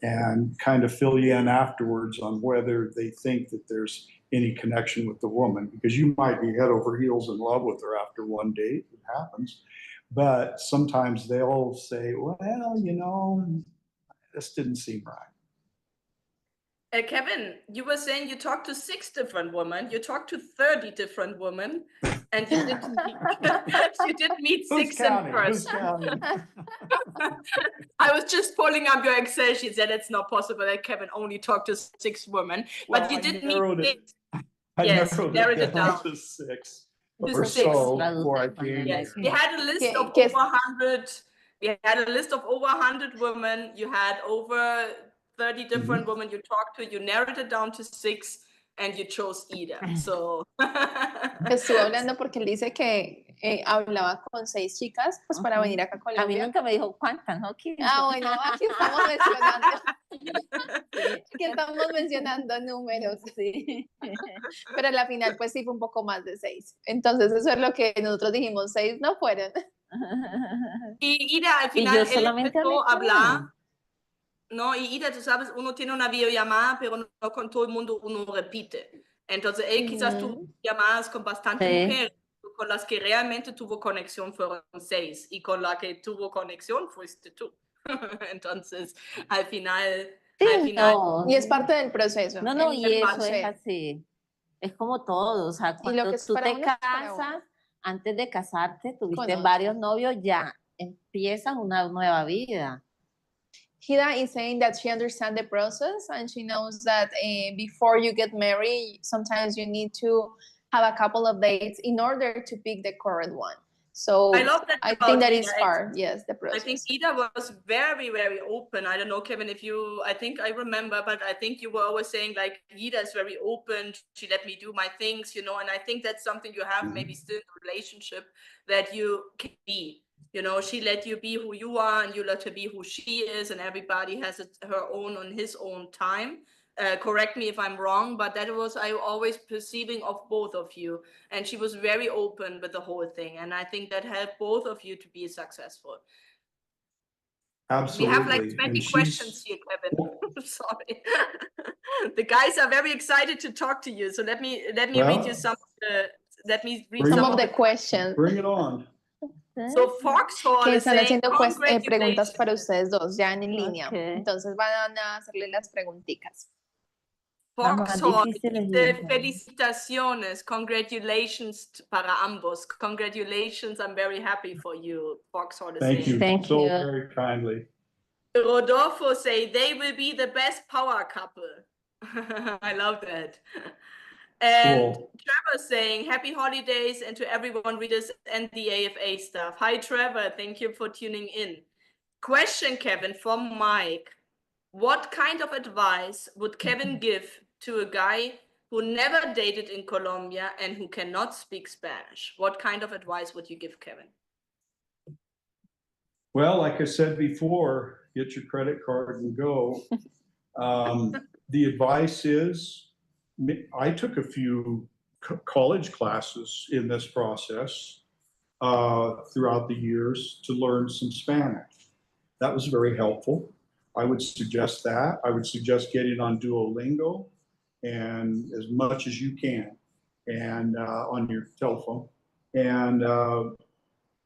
and kind of fill you in afterwards on whether they think that there's any connection with the woman, because you might be head over heels in love with her after one date. It happens. But sometimes they'll say, well, you know, this didn't seem right. Kevin, you were saying you talked to 6 different women, you talked to 30 different women, and you didn't meet, you didn't meet 6 in Who's person. counting? I was just pulling up your Excel sheet, said it's not possible that Kevin only talked to 6 women, but you did meet 6. Yes, narrowed it down to 6 to or 6. so before I came Yes, here. we had a list of Que- over 100. We had a list of over 100 women. You had over 30 different women you talked to. You narrowed it down to 6, and you chose Ida. So Estuve hablando porque él dice que hablaba con 6 chicas pues para venir acá a A mí Colombia. nunca me dijo cuántas, ¿no? 15. Ah, bueno, aquí estamos mencionando. Aquí estamos mencionando números. Sí. Pero a la final, pues sí fue un poco más de 6. Entonces, eso es lo que nosotros dijimos, 6 no fueron. Y Ida, al Y final, yo él solamente hablé empezó a con hablar. él. No, y Ida, tú sabes, uno tiene una videollamada, pero no con todo el mundo uno repite. Entonces, él quizás tuvo llamadas con bastantes mujeres, con las que realmente tuvo conexión fueron 6, y con la que tuvo conexión fuiste tú. Entonces, al final... No. Y es parte del proceso. No, no, y eso conocer. es así. Es como todo, o sea, Y lo cuando que es tú para te uno es para casas, antes de casarte, tuviste Conoce. varios novios, ya empiezas una nueva vida. Hida is saying that she understands the process and she knows that before you get married, sometimes you need to have a couple of dates in order to pick the correct one. So I love that. I think that is part, yes, the process. I think Ida was very, very open. I don't know, Kevin, if you, I think I remember, but I think you were always saying like, Ida is very open. She let me do my things, you know, and I think that's something you have maybe still in a relationship, that you can be. You know, she let you be who you are and you let her be who she is, and everybody has her own on his own time. Correct me if I'm wrong, but that was I always perceiving of both of you. And she was very open with the whole thing. And I think that helped both of you to be successful. Absolutely. We have like 20 questions here, Kevin. Sorry. The guys are very excited to talk to you. So let me read you some some of the questions. Bring it on. So Foxhall Que is están saying, haciendo preguntas para congratulations. ustedes dos ya en línea. Okay. Entonces van a hacerle las preguntitas. Foxhall difíciles dice, y- felicitaciones, congratulations para ambos. Congratulations, I'm very happy for you, Foxhall is Thank saying. you Thank so you. very kindly. Rodolfo say, they will be the best power couple. I love that. And Cool. Trevor saying, happy holidays, and to everyone readers and the AFA staff. Hi, Trevor. Thank you for tuning in. Question, Kevin, from Mike. What kind of advice would Kevin give to a guy who never dated in Colombia and who cannot speak Spanish? What kind of advice would you give Kevin? Well, like I said before, get your credit card and go. The advice is, I took a few college classes in this process throughout the years to learn some Spanish. That was very helpful. I would suggest that. I would suggest getting on Duolingo and as much as you can, and on your telephone, and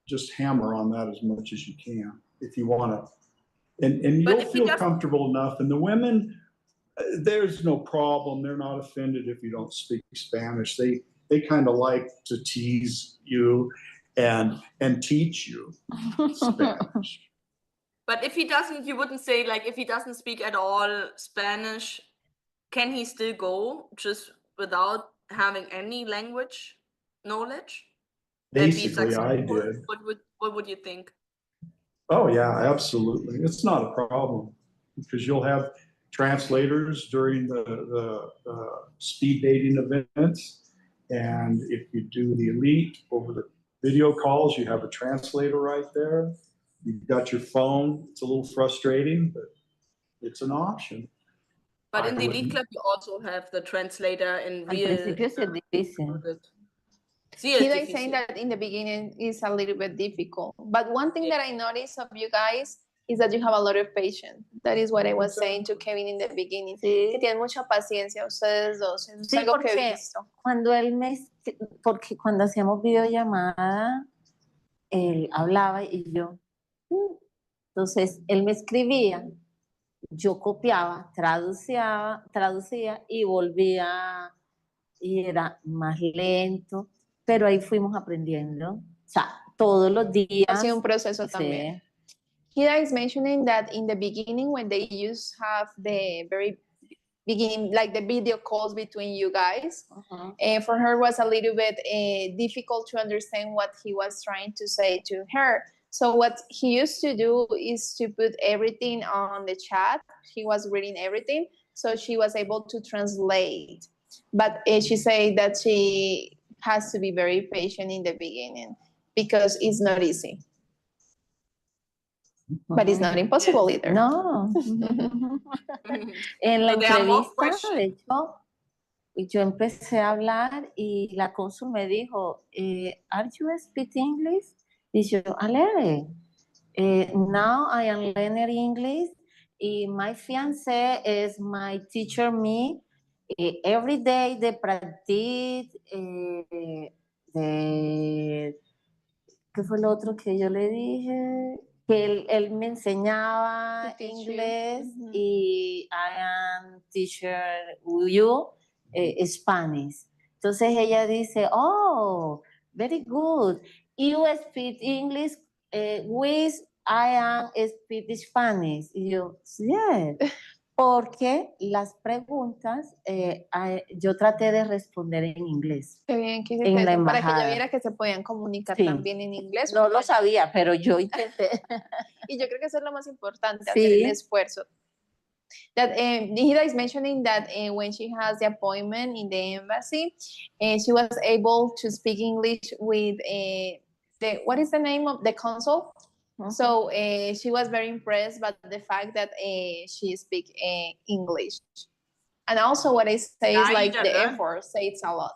just hammer on that as much as you can if you want to. And you'll feel comfortable enough. And the women, there's no problem. They're not offended if you don't speak Spanish. They kind of like to tease you and teach you Spanish. But if he doesn't, you wouldn't say, like, if he doesn't speak at all Spanish, can he still go just without having any language knowledge? Basically, I did. What would you think? Oh, yeah, absolutely. It's not a problem because you'll have translators during the speed dating events. And if you do the elite over the video calls, you have a translator right there. You've got your phone. It's a little frustrating, but it's an option. But in the elite club, you also have the translator in real. Hida is saying that in the beginning is a little bit difficult. But one thing that I noticed of you guys is that you have a lot of patience. That is what I was saying to Kevin in the beginning. Sí. Que tienen mucha paciencia ustedes dos. Es Sí, algo que he porque visto. porque cuando hacíamos videollamada, él hablaba y yo. Entonces, él me escribía yo copiaba, traducía y volvía y era más lento, pero ahí fuimos aprendiendo. O sea, todos los días. Ha sido un proceso también. Hida is mentioning that in the beginning, when they used to have the very beginning, like the video calls between you guys, for her was a little bit difficult to understand what he was trying to say to her. So what he used to do is to put everything on the chat. He was reading everything, so she was able to translate. But she said that she has to be very patient in the beginning because it's not easy. But it's not impossible either. No. En la entrevista, de hecho, yo empecé a hablar y la cónsul me dijo, ¿Are you speak English? Y yo, a little. Now I am learning English. Y my fiancé is my teacher me. Every day they practice. ¿Qué fue lo otro que yo le dije? Que él me enseñaba inglés y I am teacher you Spanish. Entonces ella dice, oh, very good. You speak English with I am speak Spanish. Y yo, yes. Porque las preguntas yo traté de responder en inglés. Qué bien que en la embajada. Para que ella viera que se podían comunicar también en inglés. No lo sabía, pero yo intenté. Y yo creo que eso es lo más importante, hacer el esfuerzo. That Hida is mentioning that when she has the appointment in the embassy, she was able to speak English with what is the name of the consul? So she was very impressed by the fact that she speaks English. And also what I say is like the effort says a lot.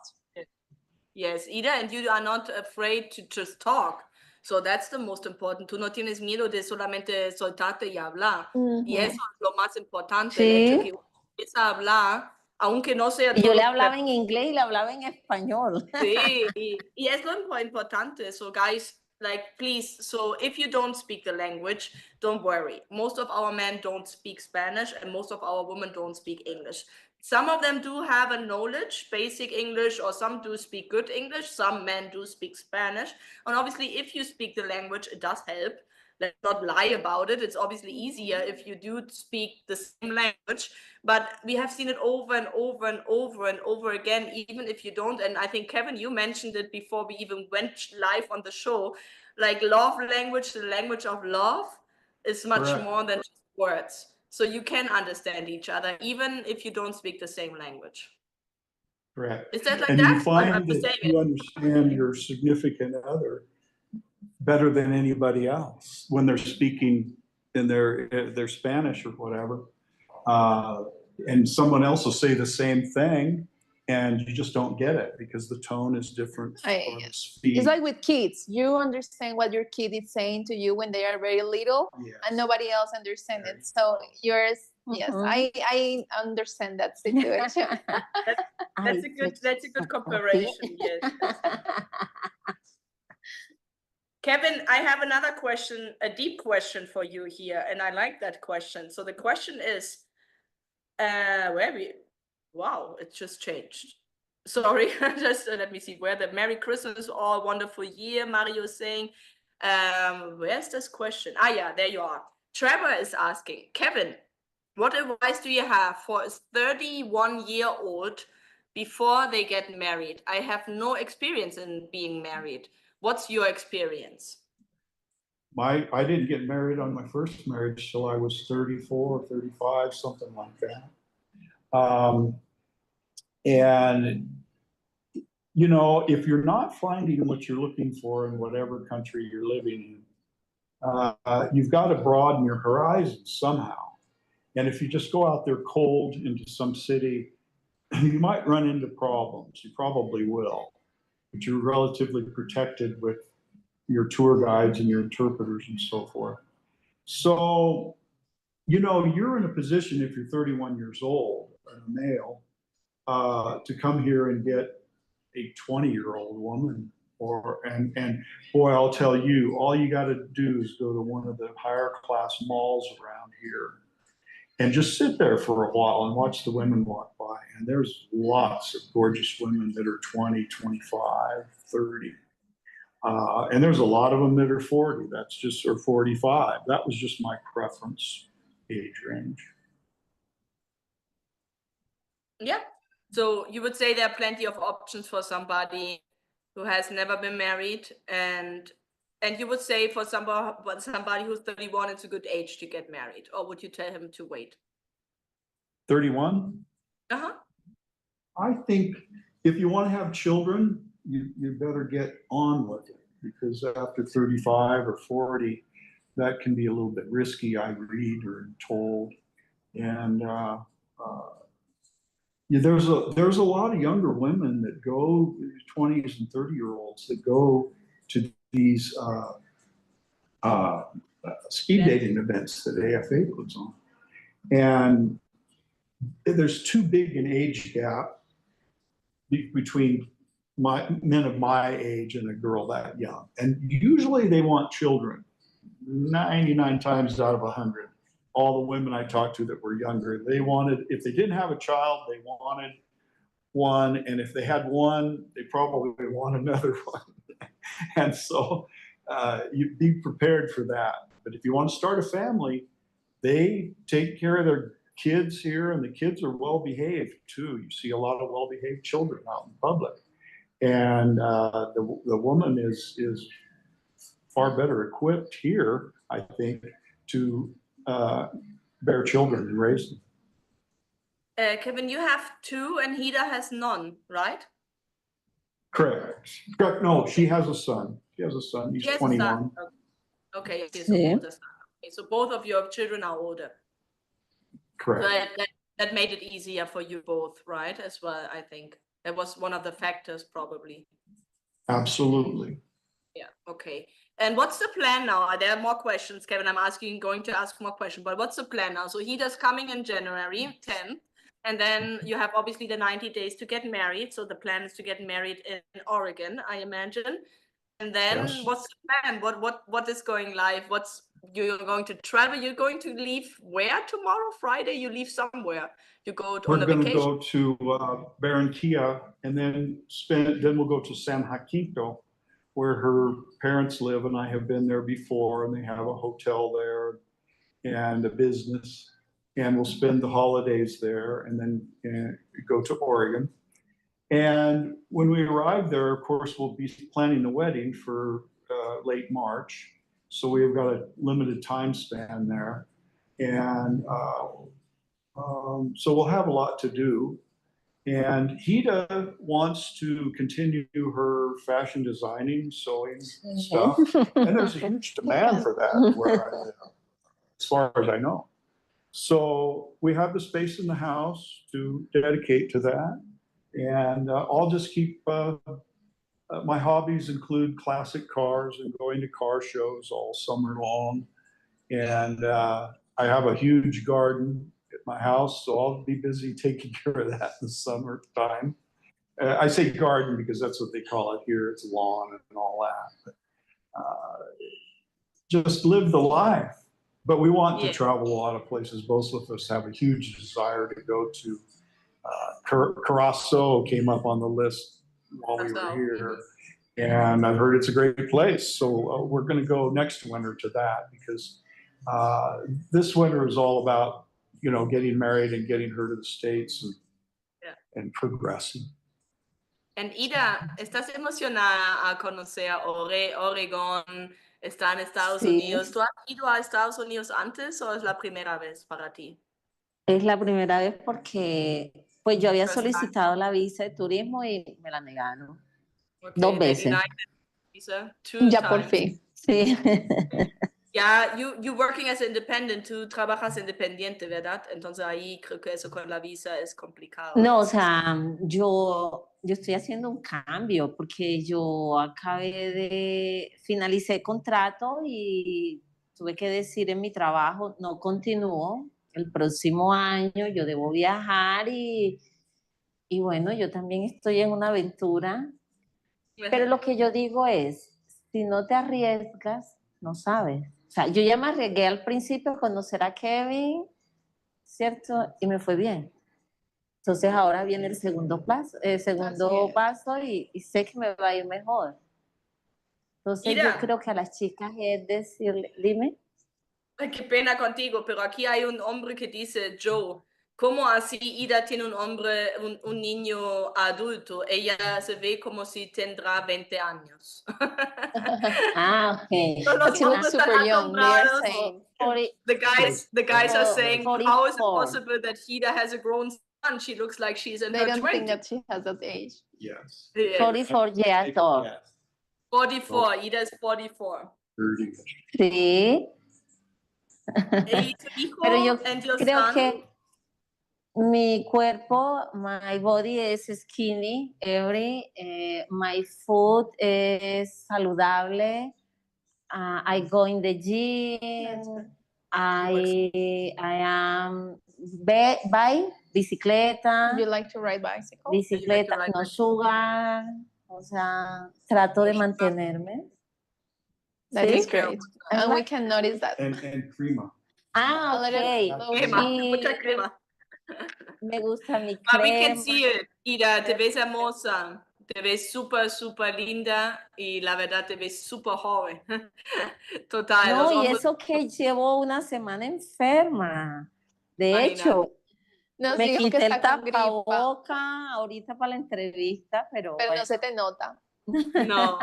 Yes, Ida, and you are not afraid to just talk. So that's the most important. Tú no tienes miedo de solamente soltarte y hablar. Y eso es lo más importante, el hecho que uno empieza a hablar, aunque no sea... Yo le hablaba en inglés y le hablaba en español. Sí, y es lo importante. So guys, like, please, so if you don't speak the language, don't worry. Most of our men don't speak Spanish and most of our women don't speak English. Some of them do have a knowledge, basic English, or some do speak good English. Some men do speak Spanish. And obviously, if you speak the language, it does help. Let's not lie about it. It's obviously easier if you do speak the same language. But we have seen it over and over and over and over again, even if you don't. And I think, Kevin, you mentioned it before we even went live on the show. Like love language, the language of love is much more than just words. So you can understand each other, even if you don't speak the same language. Correct. Is that like and that? you find that you understand your significant other better than anybody else when they're speaking in their Spanish or whatever. And someone else will say the same thing and you just don't get it because the tone is different. Or the speed. It's like with kids. You understand what your kid is saying to you when they are very little and nobody else understands it. So yours, yes, I understand that situation. That's a good comparison, yes. Kevin, I have another question, a deep question for you here, and I like that question. So the question is, wow, it just changed. Sorry, just let me see where the Merry Christmas, all wonderful year, Mario is saying. Where's this question? Ah, yeah, there you are. Trevor is asking, Kevin, what advice do you have for a 31-year-old before they get married? I have no experience in being married. What's your experience? I didn't get married on my first marriage till I was 34, 35, something like that. And, you know, if you're not finding what you're looking for in whatever country you're living in, you've got to broaden your horizons somehow. And if you just go out there cold into some city, you might run into problems. You probably will. But you're relatively protected with your tour guides and your interpreters and so forth. So, you know, you're in a position if you're 31 years old and a male to come here and get a 20-year-old woman and boy, I'll tell you, all you got to do is go to one of the higher class malls around here and just sit there for a while and watch the women walk by. And there's lots of gorgeous women that are 20, 25, 30. And there's a lot of them that are 40. That's just, or 45. That was just my preference age range. Yeah. So you would say there are plenty of options for somebody who has never been married, and you would say for somebody who's 31, it's a good age to get married, or would you tell him to wait? 31? Uh-huh. I think if you want to have children, you better get on with it, because after 35 or 40, that can be a little bit risky, I read or am told. And yeah, there's a lot of younger women that go, 20s and 30-year-olds that go to these speed dating events that AFA puts on. And there's too big an age gap between men of my age and a girl that young. And usually they want children. 99 times out of 100, all the women I talked to that were younger, they wanted, if they didn't have a child, they wanted one. And if they had one, they probably want another one. And so you be prepared for that. But if you want to start a family, they take care of their kids here, and the kids are well behaved too. You see a lot of well behaved children out in public. And the woman is far better equipped here, I think, to bear children and raise them. Kevin, you have 2 and Hida has none, right? Correct. No, she has a son. She has a son. He's 21. Okay, so, so both of your children are older. Correct. So that made it easier for you both, right? As well, I think that was one of the factors, probably. Absolutely. Yeah. Okay. And what's the plan now? There are more questions, Kevin. I'm going to ask more questions, but what's the plan now? So Hida's coming in January 10th, and then you have obviously the 90 days to get married. So the plan is to get married in Oregon, I imagine. And then Yes. What's the plan? What is going live? You're going to travel? You're going to leave where tomorrow? Friday? You leave somewhere? You go on a vacation? We're going to go to Barranquilla, and then we'll go to San Jacinto, where her parents live, and I have been there before, and they have a hotel there and a business, and we'll spend the holidays there, and then go to Oregon. And when we arrive there, of course, we'll be planning the wedding for late March. So we've got a limited time span there. And so we'll have a lot to do. And Hida wants to continue her fashion designing, sewing stuff. And there's a huge demand for that where I live, as far as I know. So we have the space in the house to dedicate to that. And I'll just keep, my hobbies include classic cars and going to car shows all summer long. And I have a huge garden at my house, so I'll be busy taking care of that in the summertime. I say garden because that's what they call it here. It's lawn and all that. But, just live the life. But we want to travel a lot of places. Both of us have a huge desire to go to Carazo came up on the list while we were here, and I've heard it's a great place. So we're going to go next winter to that, because this winter is all about, getting married and getting her to the States and progressing. And Ida, ¿estás emocionada a conocer Oregon? Está en Estados Unidos. ¿Tú has ido a Estados Unidos antes o es la primera vez para ti? Es la primera vez porque pues yo había solicitado la visa de turismo y me la negaron. Okay, 2 veces. Visa, ya times. Por fin. Sí. Ya, you working as an independent, tú trabajas independiente, ¿verdad? Entonces ahí creo que eso con la visa es complicado. No, o sea, yo estoy haciendo un cambio porque yo finalicé contrato y tuve que decir en mi trabajo, no continúo. El próximo año yo debo viajar y bueno, yo también estoy en una aventura. Pero lo que yo digo es, si no te arriesgas, no sabes. O sea, yo ya me arriesgué al principio a conocer a Kevin ¿cierto? Y me fue bien. Entonces ahora viene el segundo paso y sé que me va a ir mejor. Entonces yo Ida, creo que a las chicas es decirle, dime. qué pena contigo, pero aquí hay un hombre que dice, Joe, ¿cómo así Ida tiene un niño adulto? Ella se ve como si tendrá 20 años. Ah, ok. Todos los She looks hombres están super young, they are asombrados. saying. The guys are saying, how is it 44. possible that Ida has a grown son? She looks like she's in They her don't think 20s. that she has that age. Yes. 44 years old. 44, Ida is 44. Sí. ¿Y tu hijo Pero yo and your creo son? que mi cuerpo, my body is skinny, my food es saludable. I go in the gym. I am by bicicleta. You like to ride bicycle? Bicicleta, no sugar. O sea, trato de mantenerme. That ¿Sí? is great. And we can notice that. And crema. Ah, A little- ok. Crema, Y mucha crema. me gusta mi But we can crema. see it, Ida, te ves hermosa, te ves súper, súper linda y la verdad te ves súper joven. Total. No, los y hombres- eso que llevo una semana enferma. De Imagínate. hecho, Nos me dijo que quité el está con gripa, tapaboca ahorita para la entrevista, pero pero bueno. no se te nota. No.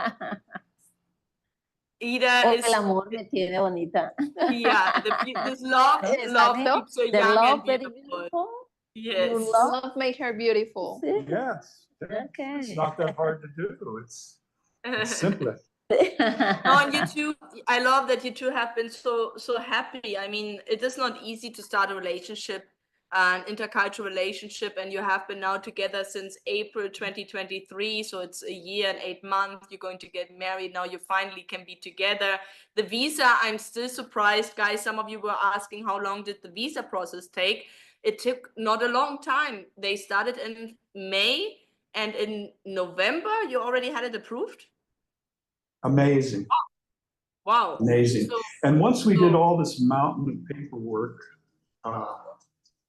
Ida O is, el amor me tiene bonita. yeah, this love Exacto. keeps her The young love and very beautiful. beautiful. Yes. You Love love. make her beautiful. Sí. Yes. Okay. It's not that hard to do. It's simple. No, and you two, I love that you two have been so happy. I mean, it is not easy to start a relationship, an intercultural relationship, and you have been now together since April 2023, so it's a year and 8 months. You're going to get married now. You finally can be together. The visa, I'm still surprised, guys. Some of you were asking how long did the visa process take. It took not a long time. They started in May, and in November you already had it approved. Amazing. Wow. Amazing. So, And once we did all this mountain of paperwork,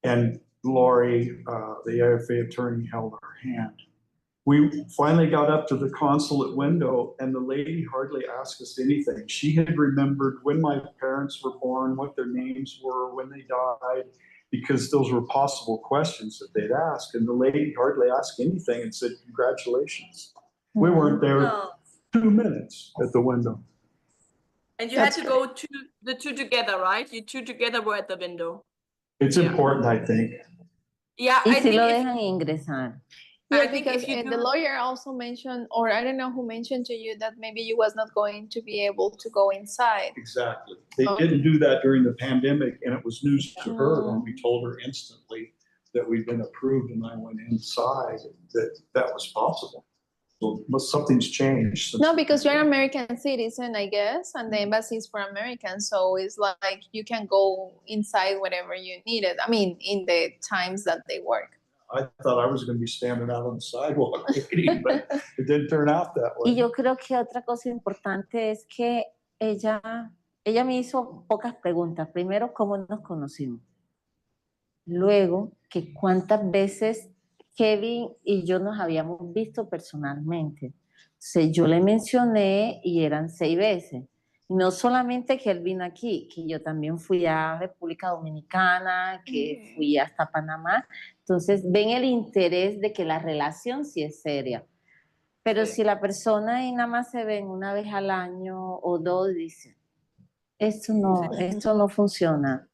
and Lori, the AFA attorney, held our hand, we finally got up to the consulate window, and the lady hardly asked us anything. She had remembered when my parents were born, what their names were, when they died, because those were possible questions that they'd ask. And the lady hardly asked anything and said, "Congratulations." We weren't there oh. 2 minutes at the window. And you That's had to go to the two together, right? You two together were at the window. It's Yeah. important, I think. Yeah, Y I si think lo if- dejan ingresar. Yeah, I think because if you the do- lawyer also mentioned, or I don't know who mentioned to you that maybe you was not going to be able to go inside. Exactly. They didn't do that during the pandemic, and it was news to her when Mm. we told her instantly that we'd been approved, and I went inside that was possible. So something's changed. No, because you're an American citizen, I guess, and the embassy is for Americans, so it's like you can go inside whenever you need it. I mean, in the times that they work. I thought I was going to be standing out on the sidewalk waiting, but it didn't turn out that Y way. yo creo que otra cosa importante es que ella me hizo pocas preguntas. Primero, ¿cómo nos conocimos? Luego, que cuántas veces Kevin y yo nos habíamos visto personalmente. Entonces, yo le mencioné y eran 6 veces. No solamente que él vino aquí, que yo también fui a República Dominicana, que fui hasta Panamá. Entonces, ven el interés de que la relación sí es seria. Pero si la persona y nada más se ven una vez al año o 2, dice, esto no funciona.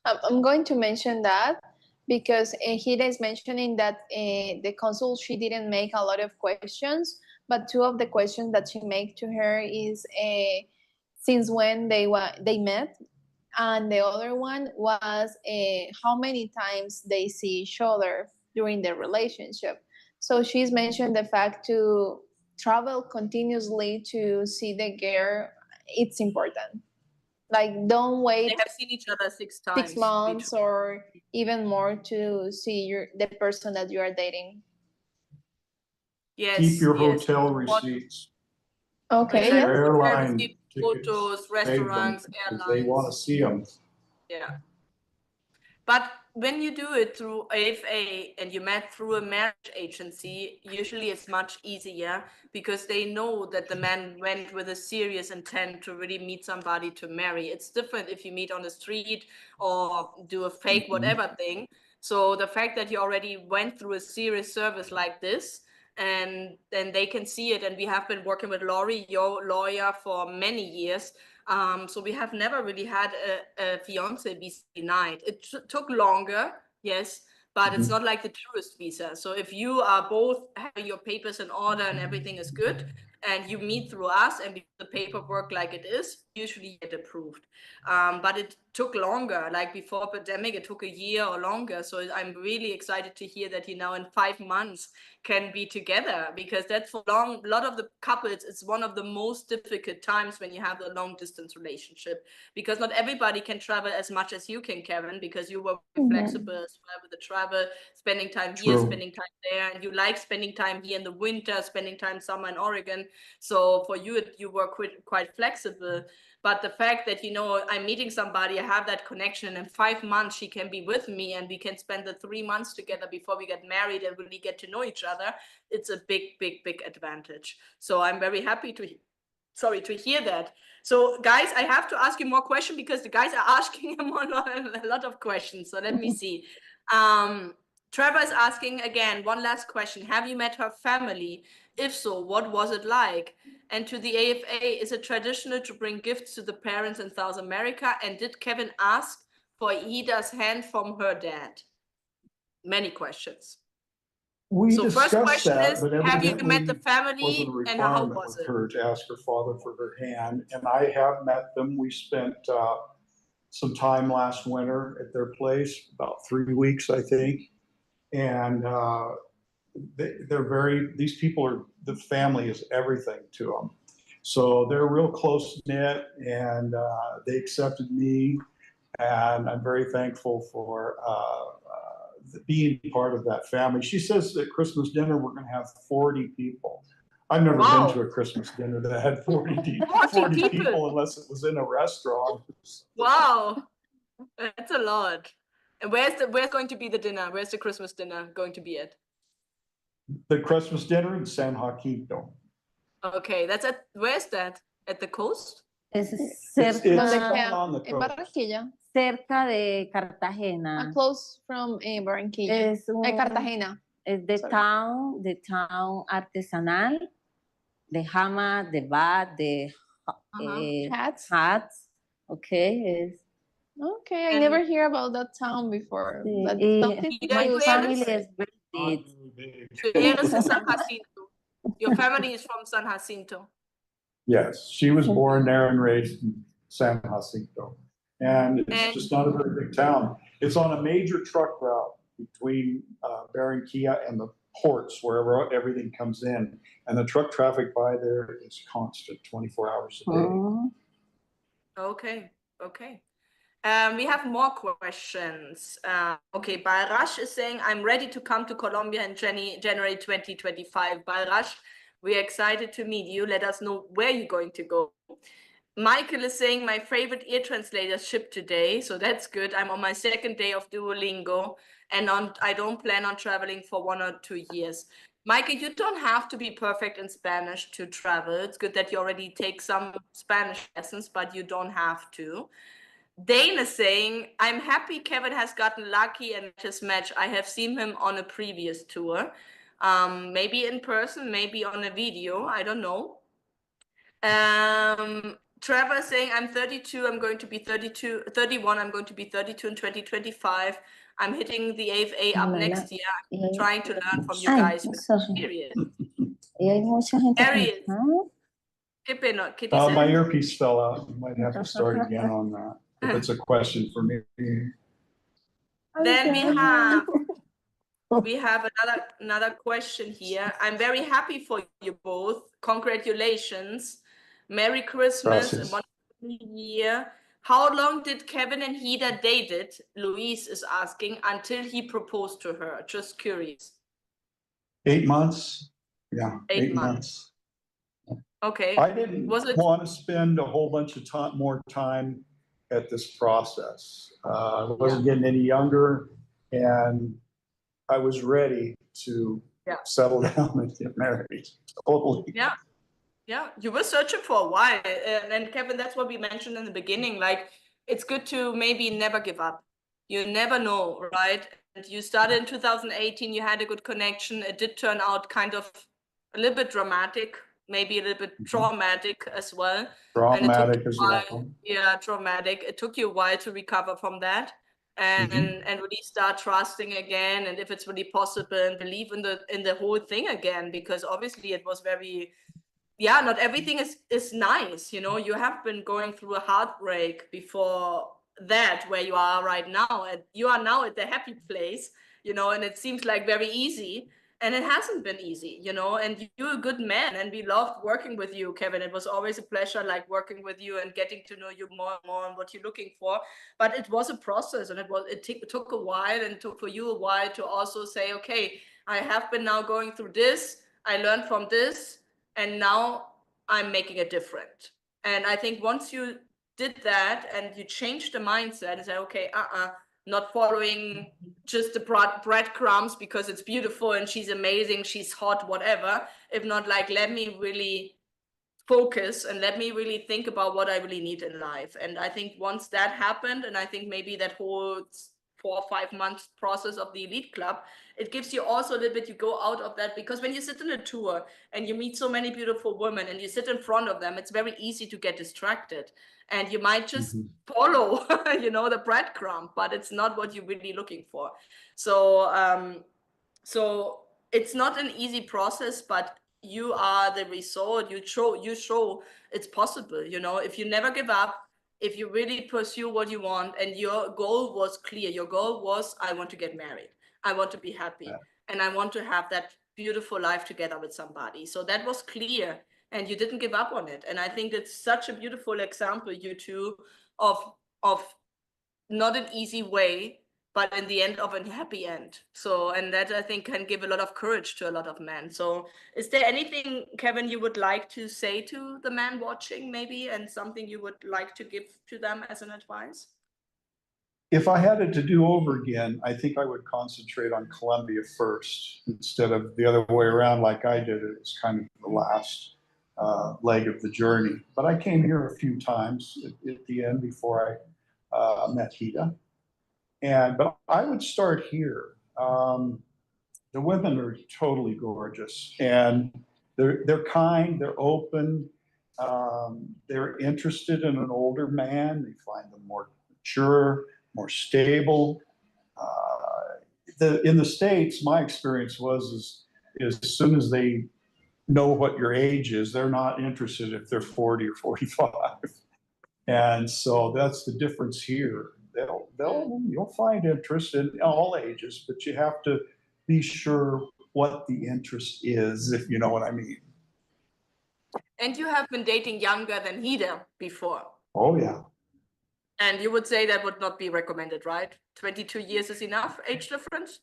I'm going to mention that because Hida is mentioning that the consul, she didn't make a lot of questions, but 2 of the questions that she made to her is since when they met, and the other one was how many times they see each other during their relationship. So she's mentioned the fact to travel continuously to see the girl, it's important. Like, don't wait they have seen each other 6 times. 6 months or even more to see the person that you are dating. Yes, Keep your yes. hotel receipts. Okay, Exactly. yes. Airline Receipts, tickets, photos, save them, restaurants, 'cause they want to airlines. see them. Yeah. But when you do it through AFA and you met through a marriage agency, usually it's much easier because they know that the man went with a serious intent to really meet somebody to marry. It's different if you meet on the street or do a fake whatever thing. So the fact that you already went through a serious service like this, and then they can see it. And we have been working with Laurie, your lawyer, for many years. So we have never really had a fiance visa denied. It took longer, yes, but it's not like the tourist visa. So if you are both having your papers in order and everything is good, and you meet through us and we do the paperwork like it is, usually get approved. But it took longer, like before pandemic, it took a year or longer. So I'm really excited to hear that you now in 5 months can be together, because that's for long. A lot of the couples, it's one of the most difficult times when you have a long distance relationship, because not everybody can travel as much as you can, Kevin, because you were flexible as well with the travel, spending time here, spending time there, and you like spending time here in the winter, spending time summer in Oregon. So for you, you were quite flexible. But the fact that, you know, I'm meeting somebody, I have that connection, and in 5 months she can be with me and we can spend the 3 months together before we get married and really get to know each other, it's a big, big, big advantage. So I'm very happy to hear that. So guys, I have to ask you more questions because the guys are asking him a lot of questions. So let me see. Trevor is asking again, one last question. Have you met her family? If so, what was it like? And to the AFA, is it traditional to bring gifts to the parents in South America? And did Kevin ask for Ida's hand from her dad? Many questions. We So discussed first question that, is, but have you met the evidently family wasn't a and how requirement was with it? her to ask her father for her hand, and I have met them. We spent some time last winter at their place, about 3 weeks, I think, and these people are, the family is everything to them. So they're real close knit, and they accepted me, and I'm very thankful for being part of that family. She says at Christmas dinner we're going to have 40 people. I've never been to a Christmas dinner that had 40 people unless it was in a restaurant. Wow, that's a lot. And where's going to be the dinner? Where's the Christmas dinner going to be at? The Christmas dinner in San Jacinto. Okay, that's at, where's that? At the coast? Es It's cerca, on the En coast. Barranquilla. cerca de Cartagena. Close from Barranquilla. Es un, Cartagena. es de town artesanal, de jama, de bat, de hats. Okay, es. Okay, I never hear about that town before. Sí, But my family is very big. San Jacinto. Your family is from San Jacinto. Yes, she was born there and raised in San Jacinto. And it's just not a very big town. It's on a major truck route between Barranquilla and the ports, wherever everything comes in. And the truck traffic by there is constant, 24 hours a day. Okay, okay. We have more questions. Okay, Balrash is saying, I'm ready to come to Colombia in January 2025. Balrash, we're excited to meet you. Let us know where you're going to go. Michael is saying, my favorite ear translator shipped today. So that's good. I'm on my 2nd day of Duolingo, and I don't plan on traveling for 1 or 2 years. Michael, you don't have to be perfect in Spanish to travel. It's good that you already take some Spanish lessons, but you don't have to. Dane is saying, I'm happy Kevin has gotten lucky and his match. I have seen him on a previous tour. Maybe in person, maybe on a video, I don't know. Trevor is saying, I'm 32, I'm going to be 31, I'm going to be 32 in 2025. I'm hitting the AFA up next year. I'm trying to learn from you guys with experience. My earpiece fell out. You might have to start again on that. If it's a question for me. Then we have another question here. I'm very happy for you both. Congratulations. Merry Christmas and wonderful New Year. How long did Kevin and Hida dated? Luis is asking, until he proposed to her. Just curious. 8 months. Yeah, 8 months. Okay. I didn't want to spend a whole bunch of more time at this process. I wasn't getting any younger, And I was ready to settle down and get married. Totally. Yeah. Yeah, you were searching for a while. And Kevin, that's what we mentioned in the beginning. Like, it's good to maybe never give up. You never know, right? And you started in 2018, you had a good connection. It did turn out kind of a little bit dramatic, maybe a little bit traumatic as well. Traumatic as well. Yeah, traumatic. It took you a while to recover from that. And really start trusting again, and if it's really possible, and believe in the whole thing again, because obviously it was very, not everything is nice. You know, you have been going through a heartbreak before that, where you are right now, and you are now at the happy place, you know, and it seems like very easy, and it hasn't been easy, you know. And you're a good man, and we loved working with you, Kevin. It was always a pleasure, like, working with you and getting to know you more and more and what you're looking for. But it was a process, and it took a while, and it took for you a while to also say, okay, I have been now going through this, I learned from this, and now I'm making it different. And I think once you did that and you changed the mindset and say, okay, not following just the breadcrumbs because it's beautiful and she's amazing, she's hot, whatever. If not, like, let me really focus and let me really think about what I really need in life. And I think once that happened, and I think maybe that whole 4 or 5 months process of the Elite Club, it gives you also a little bit, you go out of that, because when you sit in a tour and you meet so many beautiful women and you sit in front of them, it's very easy to get distracted, and you might just follow, you know, the breadcrumb, but it's not what you're really looking for. So, so it's not an easy process, but you are the result. You show it's possible, you know, if you never give up, if you really pursue what you want, and your goal was clear. Your goal was, I want to get married, I want to be happy, and I want to have that beautiful life together with somebody. So that was clear, and you didn't give up on it. And I think it's such a beautiful example, you two, of not an easy way, but in the end of a happy end. So, and that, I think, can give a lot of courage to a lot of men. So is there anything, Kevin, you would like to say to the men watching, maybe, and something you would like to give to them as an advice? If I had it to do over again, I think I would concentrate on Colombia first instead of the other way around like I did. It was kind of the last leg of the journey. But I came here a few times at the end before I met Hida. But I would start here. The women are totally gorgeous, and they're kind, they're open, they're interested in an older man. They find them more mature, more stable. In the States, my experience is as soon as they know what your age is, they're not interested if they're 40 or 45. And so that's the difference here. You'll find interest in all ages, but you have to be sure what the interest is, if you know what I mean. And you have been dating younger than Hida before. Oh, yeah. And you would say that would not be recommended, right? 22 years is enough age difference?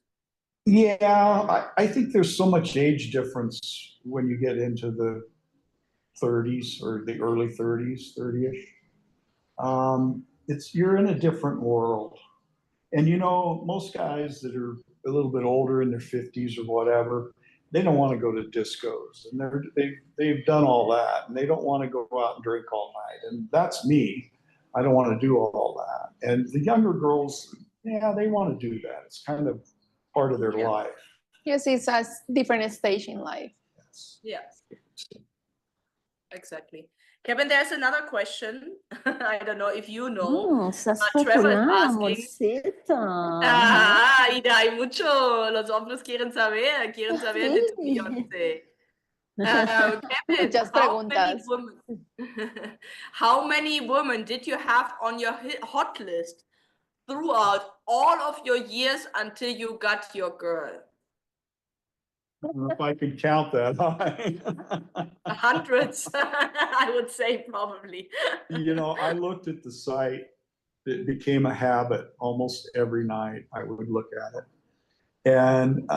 Yeah, I think there's so much age difference when you get into the 30s or the early 30s, 30-ish. You're in a different world. And you know, most guys that are a little bit older, in their 50s or whatever, they don't want to go to discos, and they've done all that, and they don't want to go out and drink all night. And that's me. I don't want to do all that. And the younger girls, yeah, they want to do that. It's kind of part of their life. Yes, it's a different stage in life. Yes. Exactly. Kevin, there's another question. I don't know if you know. Trevor is asking. Ida, hay mucho. Los hombres quieren saber de tu Beyoncé. Kevin, Muchas preguntas. How many women did you have on your hot list throughout all of your years until you got your girl? I don't know if I can count that high. Hundreds, I would say, probably. You know, I looked at the site. It became a habit. Almost every night I would look at it. And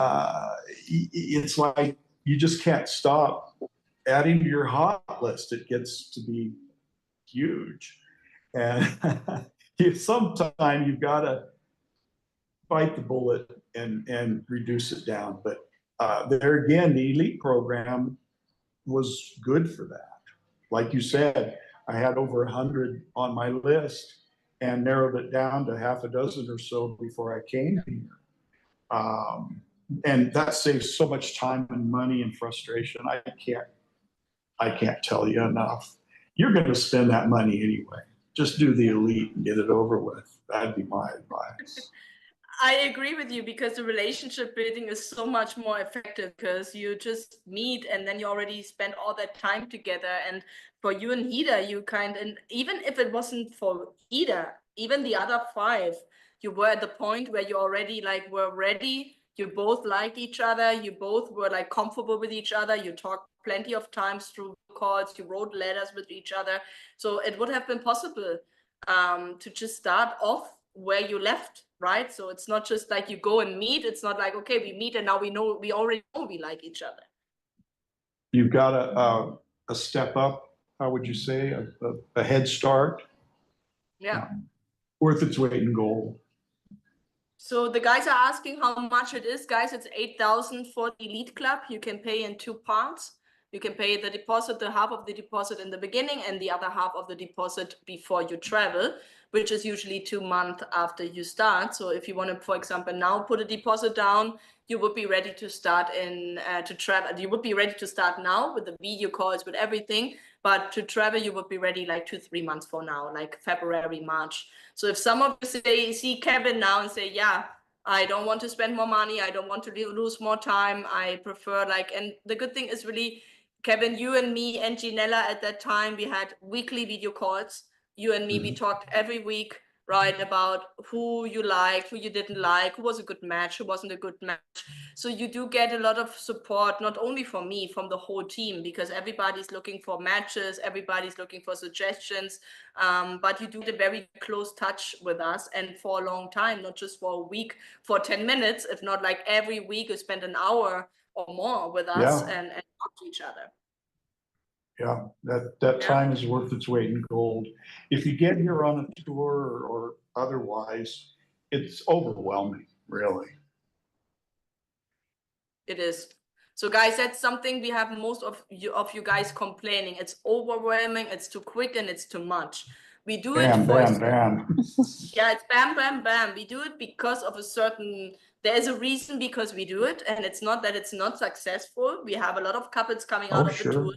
it's like you just can't stop adding to your hot list. It gets to be huge. And sometime you've got to bite the bullet and reduce it down. But there again, the elite program was good for that. Like you said, I had over 100 on my list and narrowed it down to half a dozen or so before I came here. And that saves so much time and money and frustration. I can't tell you enough. You're going to spend that money anyway. Just do the elite and get it over with. That'd be my advice. I agree with you, because the relationship building is so much more effective, because you just meet and then you already spend all that time together. And for you and Ida, and even if it wasn't for Ida, even the other 5, you were at the point where you already were ready. You both liked each other. You both were comfortable with each other. You talked plenty of times through calls. You wrote letters with each other. So it would have been possible to just start off where you left, right? So it's not just like you go and meet. It's not like, okay, we meet and now we already know we like each other. You've got a step up, how would you say, a head start? Yeah. Worth its weight in gold. So the guys are asking how much it is. Guys, it's 8,000 for the Elite Club. You can pay in 2 parts. You can pay the deposit, the half of the deposit in the beginning and the other half of the deposit before you travel, which is usually 2 months after you start. So if you want to, for example, now put a deposit down, you would be ready to start to travel. You would be ready to start now with the video calls, with everything. But to travel, you would be ready 2-3 months from now, like February, March. So if some of you see Kevin now and say, yeah, I don't want to spend more money, I don't want to lose more time, I prefer and the good thing is really, Kevin, you and me and Ginella at that time, we had weekly video calls. You and me, we talked every week, right, about who you liked, who you didn't like, who was a good match, who wasn't a good match. So you do get a lot of support, not only from me, from the whole team, because everybody's looking for matches, everybody's looking for suggestions, but you do the very close touch with us, and for a long time, not just for a week, for 10 minutes, if not every week you spend an hour or more with us and talk to each other. Yeah, that time is worth its weight in gold. If you get here on a tour or otherwise, it's overwhelming, really. It is. So guys, that's something we have most of you guys complaining. It's overwhelming, it's too quick, and it's too much. We do it for bam. Yeah, it's bam, bam, bam. We do it because of there is a reason because we do it, and it's not that it's not successful. We have a lot of couples coming out of the tour.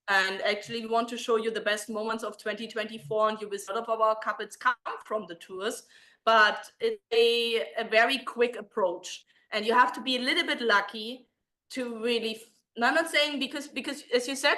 And actually, we want to show you the best moments of 2024, and you will see a lot of our couples come from the tours, but it's a very quick approach. And you have to be a little bit lucky to really, I'm not saying because as you said,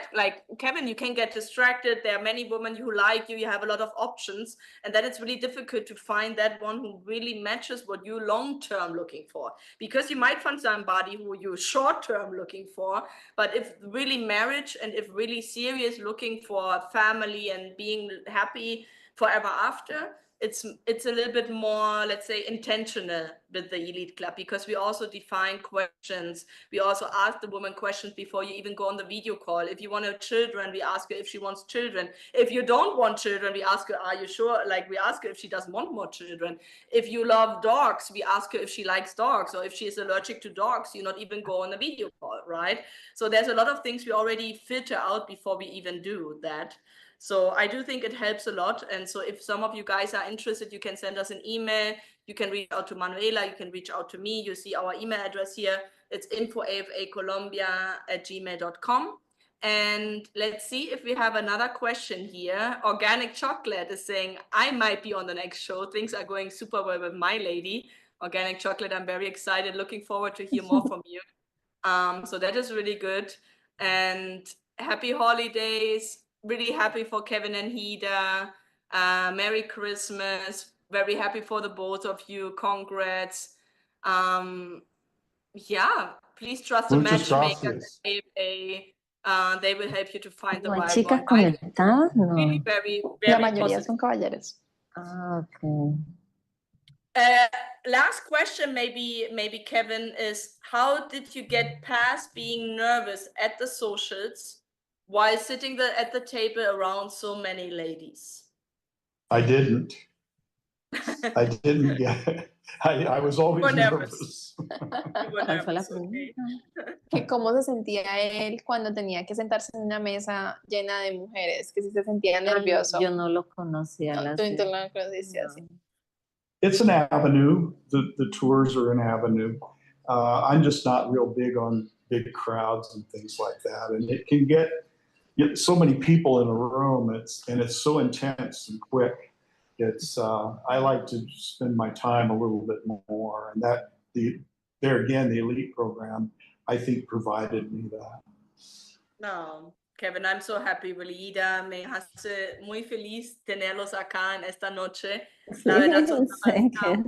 Kevin, you can get distracted. There are many women who like you. You have a lot of options, and then it's really difficult to find that one who really matches what you long-term looking for. Because you might find somebody who you short-term looking for, but if really marriage and if really serious looking for family and being happy forever after, it's a little bit more, let's say, intentional with the Elite Club, because we also define questions. We also ask the woman questions before you even go on the video call. If you want children, we ask her if she wants children. If you don't want children, we ask her, are you sure? We ask her if she doesn't want more children. If you love dogs, we ask her if she likes dogs, or if she is allergic to dogs, you not even go on a video call, right? So there's a lot of things we already filter out before we even do that. So I do think it helps a lot. And so if some of you guys are interested, you can send us an email. You can reach out to Manuela. You can reach out to me. You see our email address here. It's info@afacolombia@gmail.com. And let's see if we have another question here. Organic Chocolate is saying, I might be on the next show. Things are going super well with my lady. Organic Chocolate, I'm very excited. Looking forward to hear more from you. So that is really good. And happy holidays. Really happy for Kevin and Hida. Merry Christmas. Very happy for the both of you. Congrats. Yeah, please trust the matchmakers. They will help you to find the right chicas one. conectadas? No. Really very La mayoría positive. son caballeros. Okay. Last question, maybe Kevin, is how did you get past being nervous at the socials while sitting at the table around so many ladies? I didn't. I didn't get. I was always We're nervous. You were ¿Cuál fue la nervous, okay. pregunta? Que cómo se sentía él cuando tenía que sentarse en una mesa llena de mujeres, que si se sentía nervioso. Yo no lo conocía. No, las tú de- no lo conociste así. no. It's an avenue. The tours are an avenue. I'm just not real big on big crowds and things like that, and it can get so many people in a room. It's so intense and quick. I like to spend my time a little bit more, and there again, the elite program, I think, provided me that. No, Kevin, I'm so happy, really, Ida. Me hace muy feliz tenerlos acá en esta noche. La verdad, son una Sí, pareja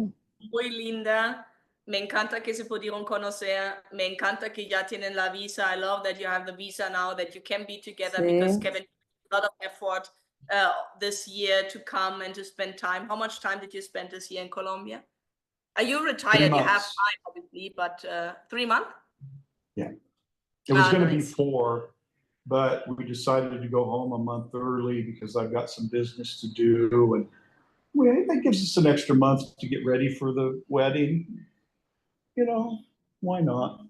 muy linda. Me encanta que se pudieron conocer. Me encanta que ya tienen la visa. I love that you have the visa now, that you can be together, because Sí. Kevin, a lot of effort this year to come and to spend time. How much time did you spend this year in Colombia? Are you 3 retired? You have months. time, obviously, but 3 months? Yeah. It was going to be nice. 4, but we decided to go home a month early because I've got some business to do, and that gives us an extra month to get ready for the wedding. You know, why not?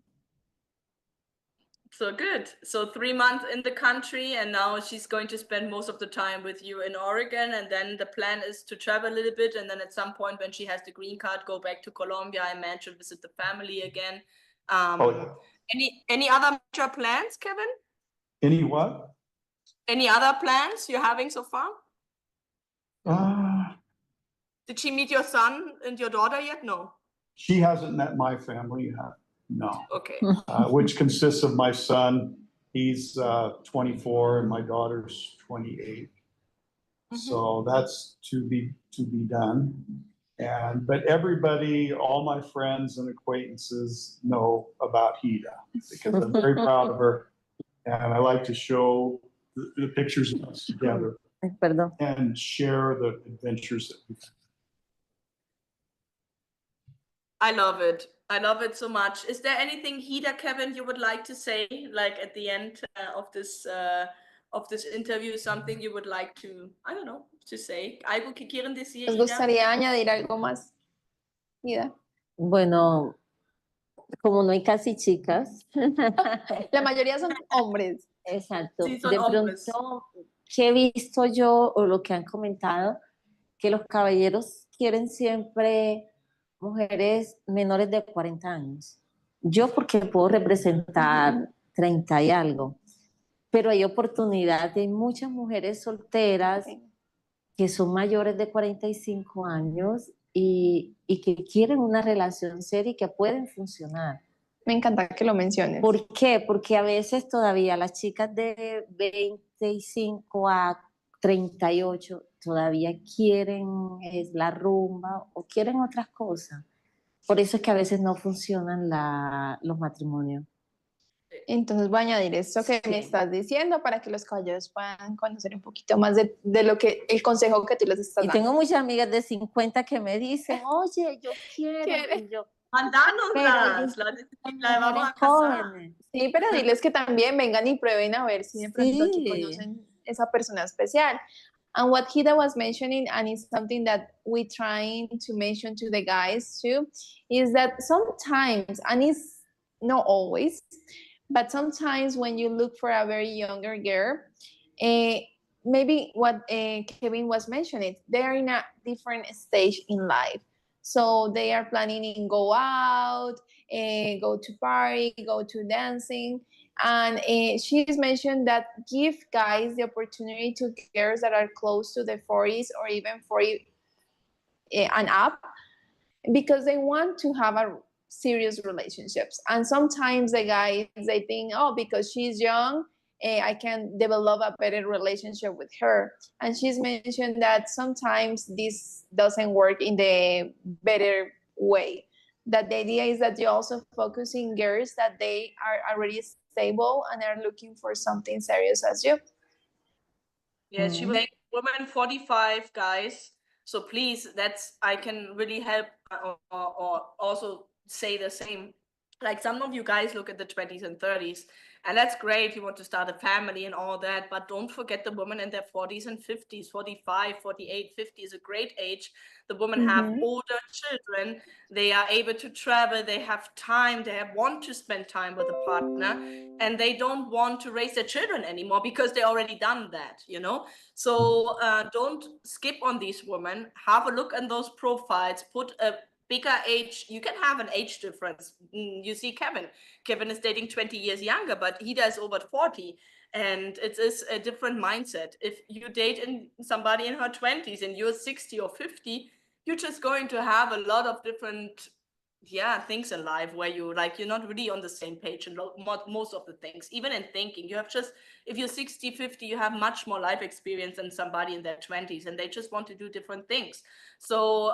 So good. So 3 months in the country, and now she's going to spend most of the time with you in Oregon. And then the plan is to travel a little bit. And then at some point when she has the green card, go back to Colombia. I imagine visit the family again. Oh, yeah. Any other major plans, Kevin? Any what? Any other plans you're having so far? Uh, Did she meet your son and your daughter yet? No. she hasn't met my family yet. No. Okay. Which consists of my son. He's 24 and my daughter's 28. So that's to be done. But everybody, all my friends and acquaintances know about Hida because I'm very proud of her, and I like to show the pictures of us together Perdón. and share the adventures that we've had. I love it. I love it so much. Is there anything, Hida, Kevin, you would like to say, like at the end of this interview, something you would like to, I don't know, to say? ¿Algo que quieren decir, ¿Les Ida? gustaría añadir algo más, Ida? Bueno, como no hay casi chicas. La mayoría son hombres. Exacto. Sí, son De hombres. pronto, ¿qué he visto yo o lo que han comentado? Que los caballeros quieren siempre mujeres menores de 40 años. Yo porque puedo representar 30 y algo, pero hay oportunidad, hay muchas mujeres solteras que son mayores de 45 años y que quieren una relación seria y que pueden funcionar. Me encanta que lo menciones. ¿Por qué? Porque a veces todavía las chicas de 25 a 38 todavía quieren la rumba o quieren otras cosas. Por eso es que a veces no funcionan los matrimonios. Entonces voy a añadir esto que Sí. me estás diciendo para que los caballeros puedan conocer un poquito más de lo que el consejo que tú les estás Y dando. tengo muchas amigas de 50 que me dicen, oye, yo quiero. ¿Quiere? Y yo, Mandárnoslas, la vamos a casar. jóvenes. Sí, pero diles que también vengan y prueben a ver si de pronto aquí Sí. conocen esa persona especial. And what Hida was mentioning, and it's something that we're trying to mention to the guys too, is that sometimes, and it's not always, but sometimes when you look for a very younger girl, maybe what Kevin was mentioning, they're in a different stage in life. So they are planning to go out, go to party, go to dancing. And she's mentioned that give guys the opportunity to girls that are close to the 40s or even 40 and up, because they want to have a serious relationships. And sometimes the guys, they think, oh, because she's young, I can develop a better relationship with her. And she's mentioned that sometimes this doesn't work in the better way. That the idea is that you also focus in girls that they are already stable and are looking for something serious as you. Yeah, she was saying women 45 guys. So please, I can really help or also say the same. like some of you guys look at the 20s and 30s, and that's great. You want to start a family and all that, but don't forget the women in their 40s and 50s, 45, 48, 50 is a great age. The women have older children. They are able to travel. They have time. They want to spend time with a partner, and they don't want to raise their children anymore because they already done that, you know? So don't skip on these women. Have a look at those profiles. Put a bigger age. You can have an age difference. You see Kevin is dating 20 years younger, but Hida is over 40, and it is a different mindset. If you date somebody in her 20s and you're 60 or 50, you're just going to have a lot of different things in life where you're not really on the same page and most of the things, even in thinking. You have just, if you're 60, 50, you have much more life experience than somebody in their 20s, and they just want to do different things. So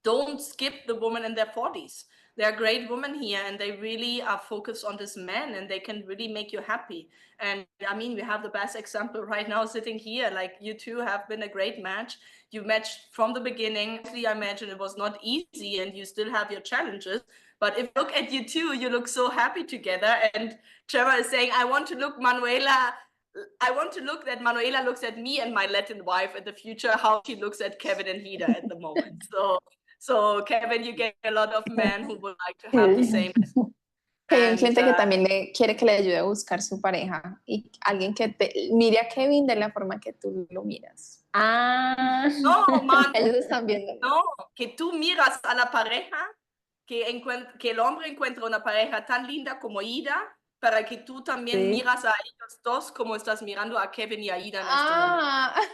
don't skip the woman in their 40s. They're great women here, and they really are focused on this man, and they can really make you happy. And I mean, we have the best example right now sitting here. Like, you two have been a great match. You matched from the beginning. I imagine it was not easy, and you still have your challenges. But if you look at you two, you look so happy together. And Trevor is saying, I want to look that Manuela looks at me and my Latin wife in the future, how she looks at Kevin and Hida at the moment. So Kevin, you get a lot of men who would like to have the same. Hay un cliente que también le quiere que le ayude a buscar su pareja y alguien que mire a Kevin de la forma que tú lo miras. No, man. Ellos están viendo. No, que tú miras a la pareja, que el hombre encuentra una pareja tan linda como Ida, para que tú también miras a ellos dos como estás mirando a Kevin y a Ida en este momento.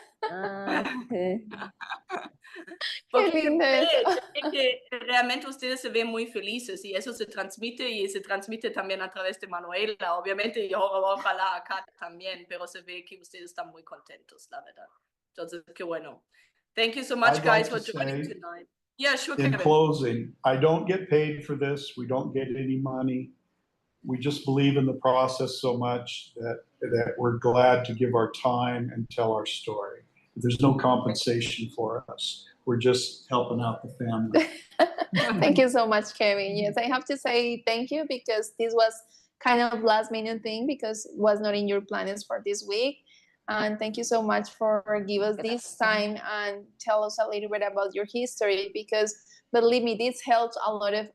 Porque Qué lindo eso. que realmente ustedes se ven muy felices, y eso se transmite también a través de Manuela, obviamente, y ojalá acá también, pero se ve que ustedes están muy contentos, la verdad. Entonces, qué bueno. Thank you so much, guys, for joining tonight. Yeah, sure, Kevin. In closing, I don't get paid for this. We don't get any money. We just believe in the process so much that we're glad to give our time and tell our story. There's no compensation for us. We're just helping out the family. Thank you so much, Kevin. Yes, I have to say thank you, because this was kind of last minute thing, because it was not in your plans for this week. And thank you so much for giving us this time and tell us a little bit about your history, because believe me, this helps a lot of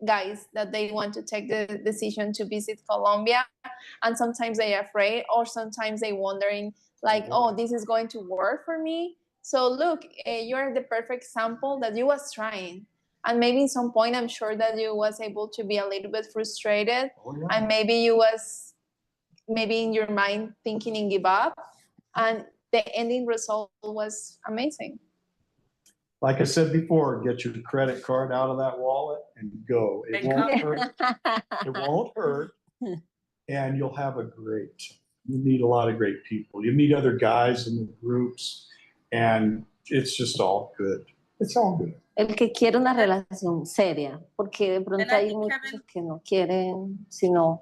guys that they want to take the decision to visit Colombia, and sometimes they're afraid, or sometimes they're wondering like, oh, this is going to work for me. So look, you're the perfect example that you was trying, and maybe at some point I'm sure that you was able to be a little bit frustrated, and maybe you was in your mind thinking and give up, and the ending result was amazing. Like I said before, get your credit card out of that wallet and go. It won't hurt. It won't hurt. And you'll have a great time. You meet a lot of great people. You meet other guys in the groups, and it's just all good. It's all good. El que quiere una relación seria, porque de pronto hay muchos que no quieren sino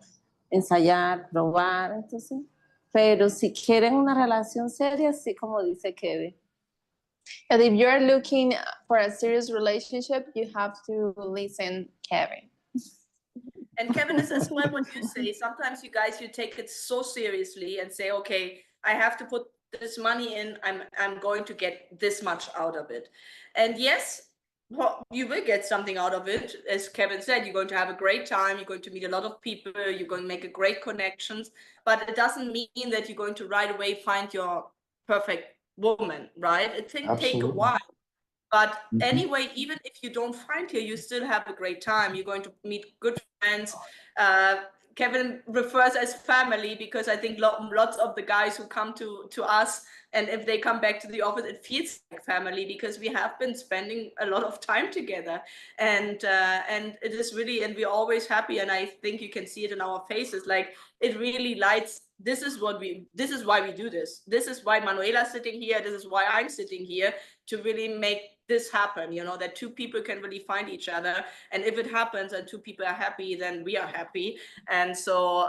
ensayar, probar, entonces. Pero si quieren una relación seria, sí, como dice Kevin. And if you're looking for a serious relationship, you have to listen, Kevin. And Kevin, is as well what you say. Sometimes you guys, you take it so seriously and say, okay, I have to put this money in. I'm going to get this much out of it. And yes, you will get something out of it. As Kevin said, you're going to have a great time. You're going to meet a lot of people. You're going to make a great connections. But it doesn't mean that you're going to right away find your perfect woman, right? It can take a while. But anyway, even if you don't find her, you still have a great time. You're going to meet good friends. Kevin refers as family, because I think lots of the guys who come to us, and if they come back to the office, it feels like family, because we have been spending a lot of time together, and it is really, and we're always happy. And I think you can see it in our faces. Like, it really lights. This is why we do this. This is why Manuela's sitting here. This is why I'm sitting here, to really make this happen, you know, that two people can really find each other. And if it happens and two people are happy, then we are happy. And so,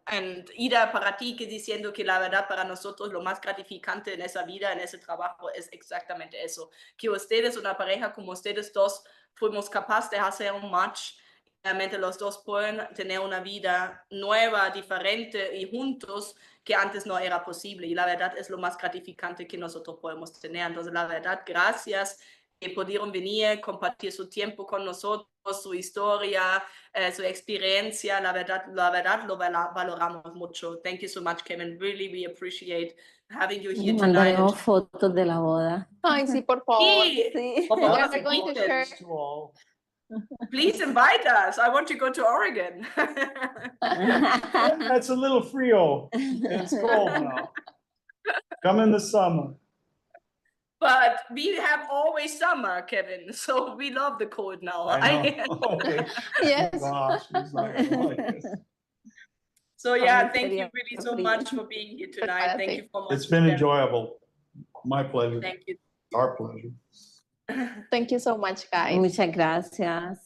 and Ida, para ti, que diciendo que la verdad para nosotros lo más gratificante en esa vida, en ese trabajo, es exactamente eso. Que ustedes, una pareja como ustedes dos, fuimos capaces de hacer un match obviamente los dos pueden tener una vida nueva, diferente y juntos que antes no era posible. Y la verdad es lo más gratificante que nosotros podemos tener. Entonces, la verdad, gracias que pudieron venir, compartir su tiempo con nosotros, su historia, su experiencia. La verdad lo valoramos mucho. Thank you so much, Kevin. Really, we appreciate having you here tonight. Mandaremos fotos de la boda. Ay, sí, por favor. Sí, por favor, We're going to share. please invite us. I want to go to Oregon. That's a little frio. It's cold now. Come in the summer. But we have always summer, Kevin, so we love the cold now. I know. Okay. Yes. Gosh, he's not gonna like this. So yeah, thank you really so much for being here tonight. Thank you for much. It's been enjoyable. My pleasure. Thank you. Our pleasure. Thank you so much, guys. Muchas gracias.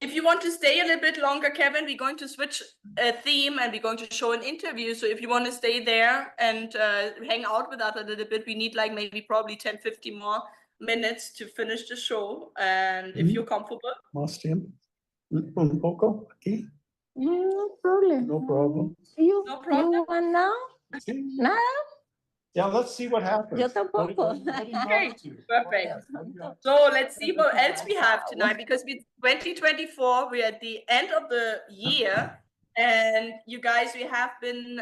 If you want to stay a little bit longer, Kevin, we're going to switch a theme and we're going to show an interview. So if you want to stay there and hang out with us a little bit, we need like maybe probably 10, 50 more minutes to finish the show. And if you're comfortable. Más tiempo. Un poco aquí. No problem. No problem. You, No problem. You want now? Sí. Nada? Yeah, let's see what happens. Yo tampoco. What do you Okay, have to? perfect. What do you have? So let's see what else we have tonight, because we 2024, we're at the end of the year. And you guys, we have been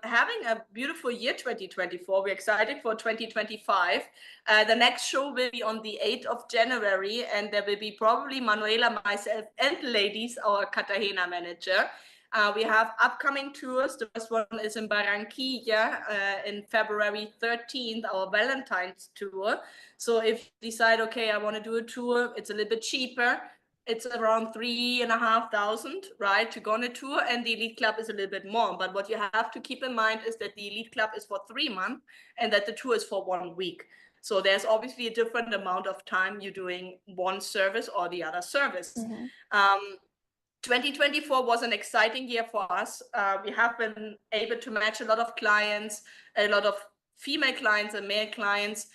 having a beautiful year 2024. We're excited for 2025. The next show will be on the 8th of January, and there will be probably Manuela, myself, and ladies, our Cartagena manager. We have upcoming tours. The first one is in Barranquilla in February 13th, our Valentine's tour. So if you decide, okay, I want to do a tour, it's a little bit cheaper. It's around 3,500, right, to go on a tour, and the Elite Club is a little bit more. But what you have to keep in mind is that the Elite Club is for 3 months and that the tour is for 1 week. So there's obviously a different amount of time you're doing one service or the other service. 2024 was an exciting year for us. We have been able to match a lot of clients, a lot of female clients and male clients.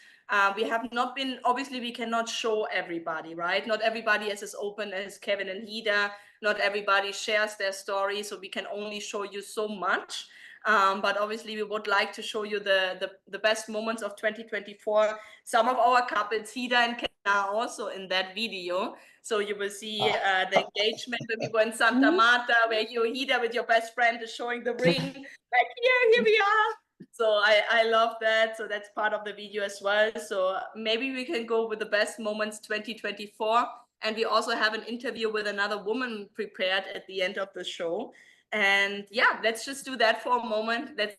We have not been, obviously we cannot show everybody, right? Not everybody is as open as Kevin and Hida. Not everybody shares their story, so we can only show you so much. But obviously we would like to show you the best moments of 2024. Some of our couples, Hida and Ken, are also in that video. So you will see the engagement when we were in Santa Marta, where you, Hida, with your best friend is showing the ring. Like, here we are. So I love that. So that's part of the video as well. So maybe we can go with the best moments 2024. And we also have an interview with another woman prepared at the end of the show. And yeah, let's just do that for a moment. Let's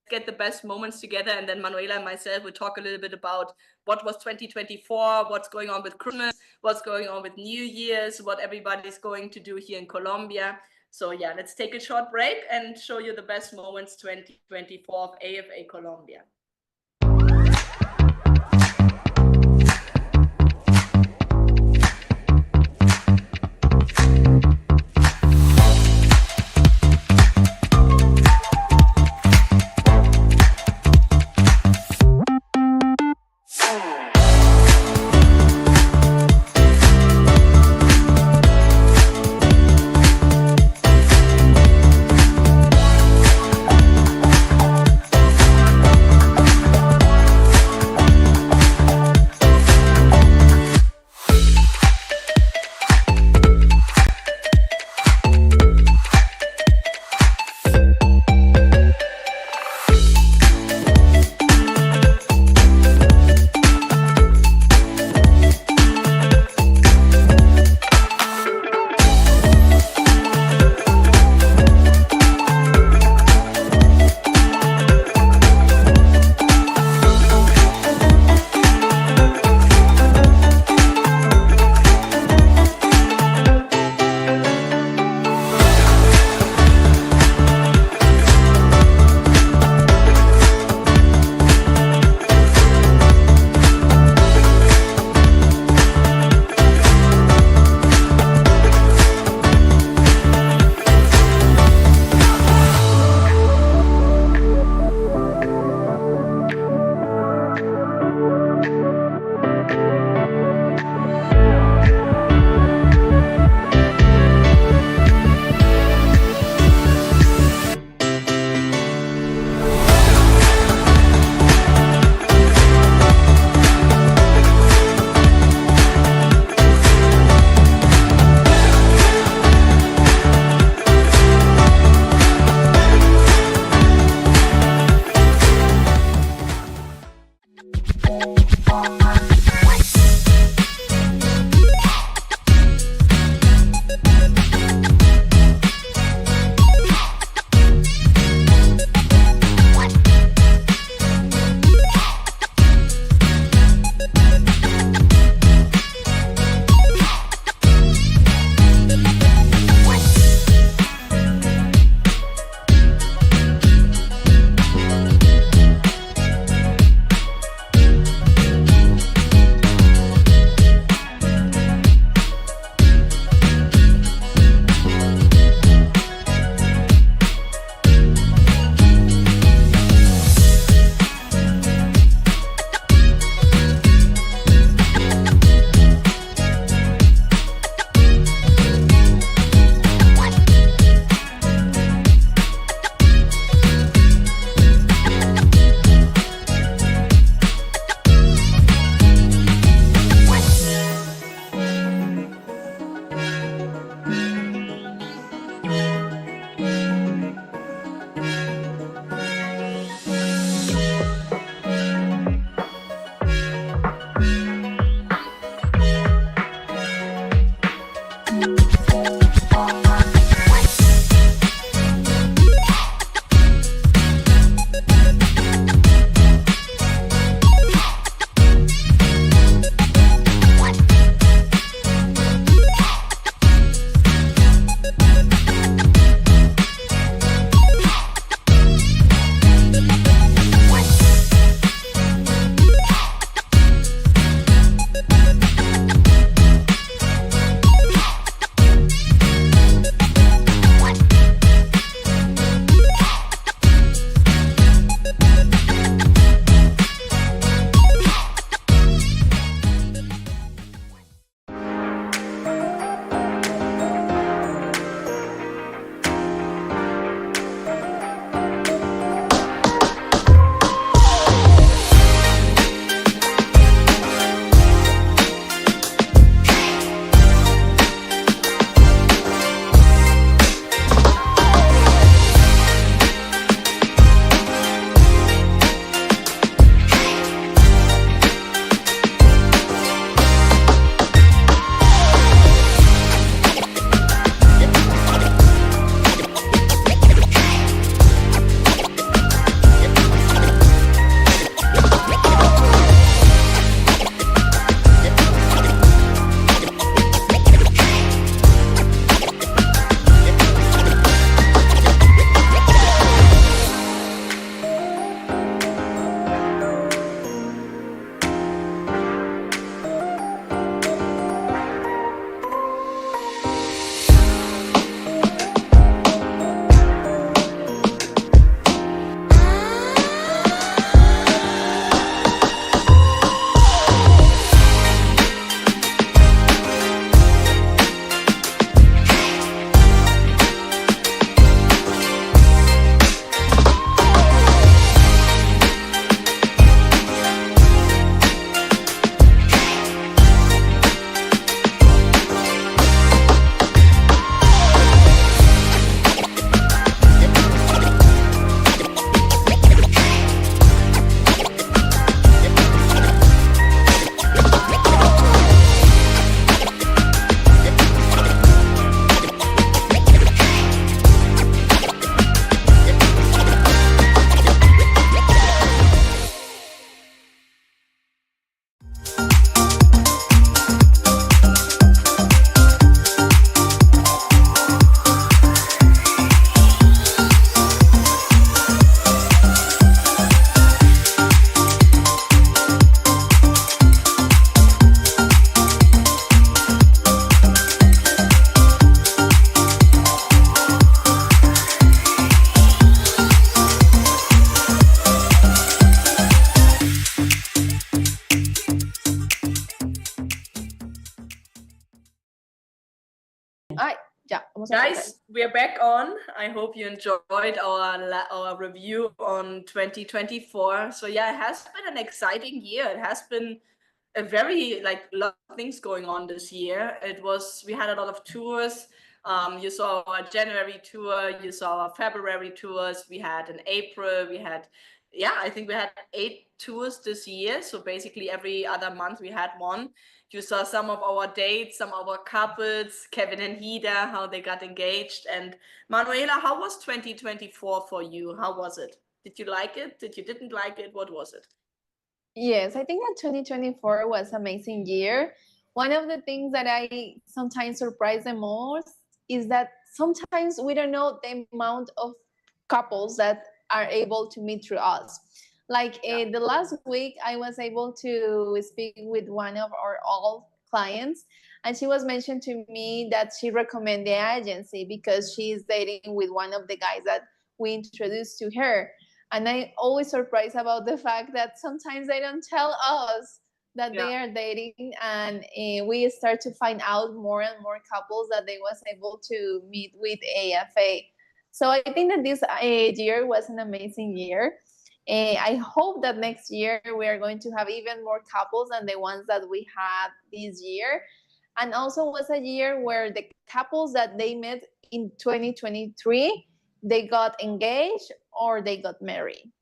get the best moments together. And then Manuela and myself will talk a little bit about what was 2024, what's going on with Christmas, what's going on with New Year's, what everybody's going to do here in Colombia. So yeah, let's take a short break and show you the best moments 2024 of AFA Colombia. Ay, ya, vamos a empezar. Guys, we are back on. I hope you enjoyed our review on 2024. So yeah, it has been an exciting year. It has been a very lot of things going on this year. We had a lot of tours. You saw our January tour, you saw our February tours, we had in April, I think we had 8 tours this year. So basically every other month we had one. You saw some of our dates, some of our couples, Kevin and Hida, how they got engaged. And Manuela, how was 2024 for you? How was it? Did you like it? Did you didn't like it? What was it? Yes, I think that 2024 was an amazing year. One of the things that I sometimes surprise the most is that sometimes we don't know the amount of couples that are able to meet through us. Like the last week, I was able to speak with one of our old clients, and she was mentioned to me that she recommended the agency because she's dating with one of the guys that we introduced to her. And I'm always surprised about the fact that sometimes they don't tell us that they are dating, and we start to find out more and more couples that they was able to meet with AFA. So I think that this year was an amazing year. I hope that next year we are going to have even more couples than the ones that we had this year. And also was a year where the couples that they met in 2023, they got engaged or they got married.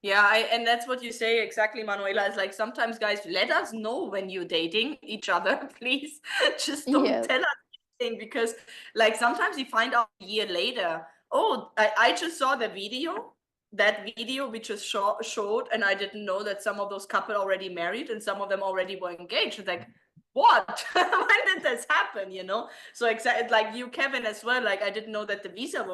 And that's what you say exactly, Manuela. It's like sometimes, guys, let us know when you're dating each other, please. Just don't tell us anything, because like sometimes you find out a year later, oh, I just saw the video. That video we just showed, and I didn't know that some of those couples already married and some of them already were engaged. It's like, what? When did this happen? You know? So exactly like you, Kevin, as well. Like I didn't know that the visa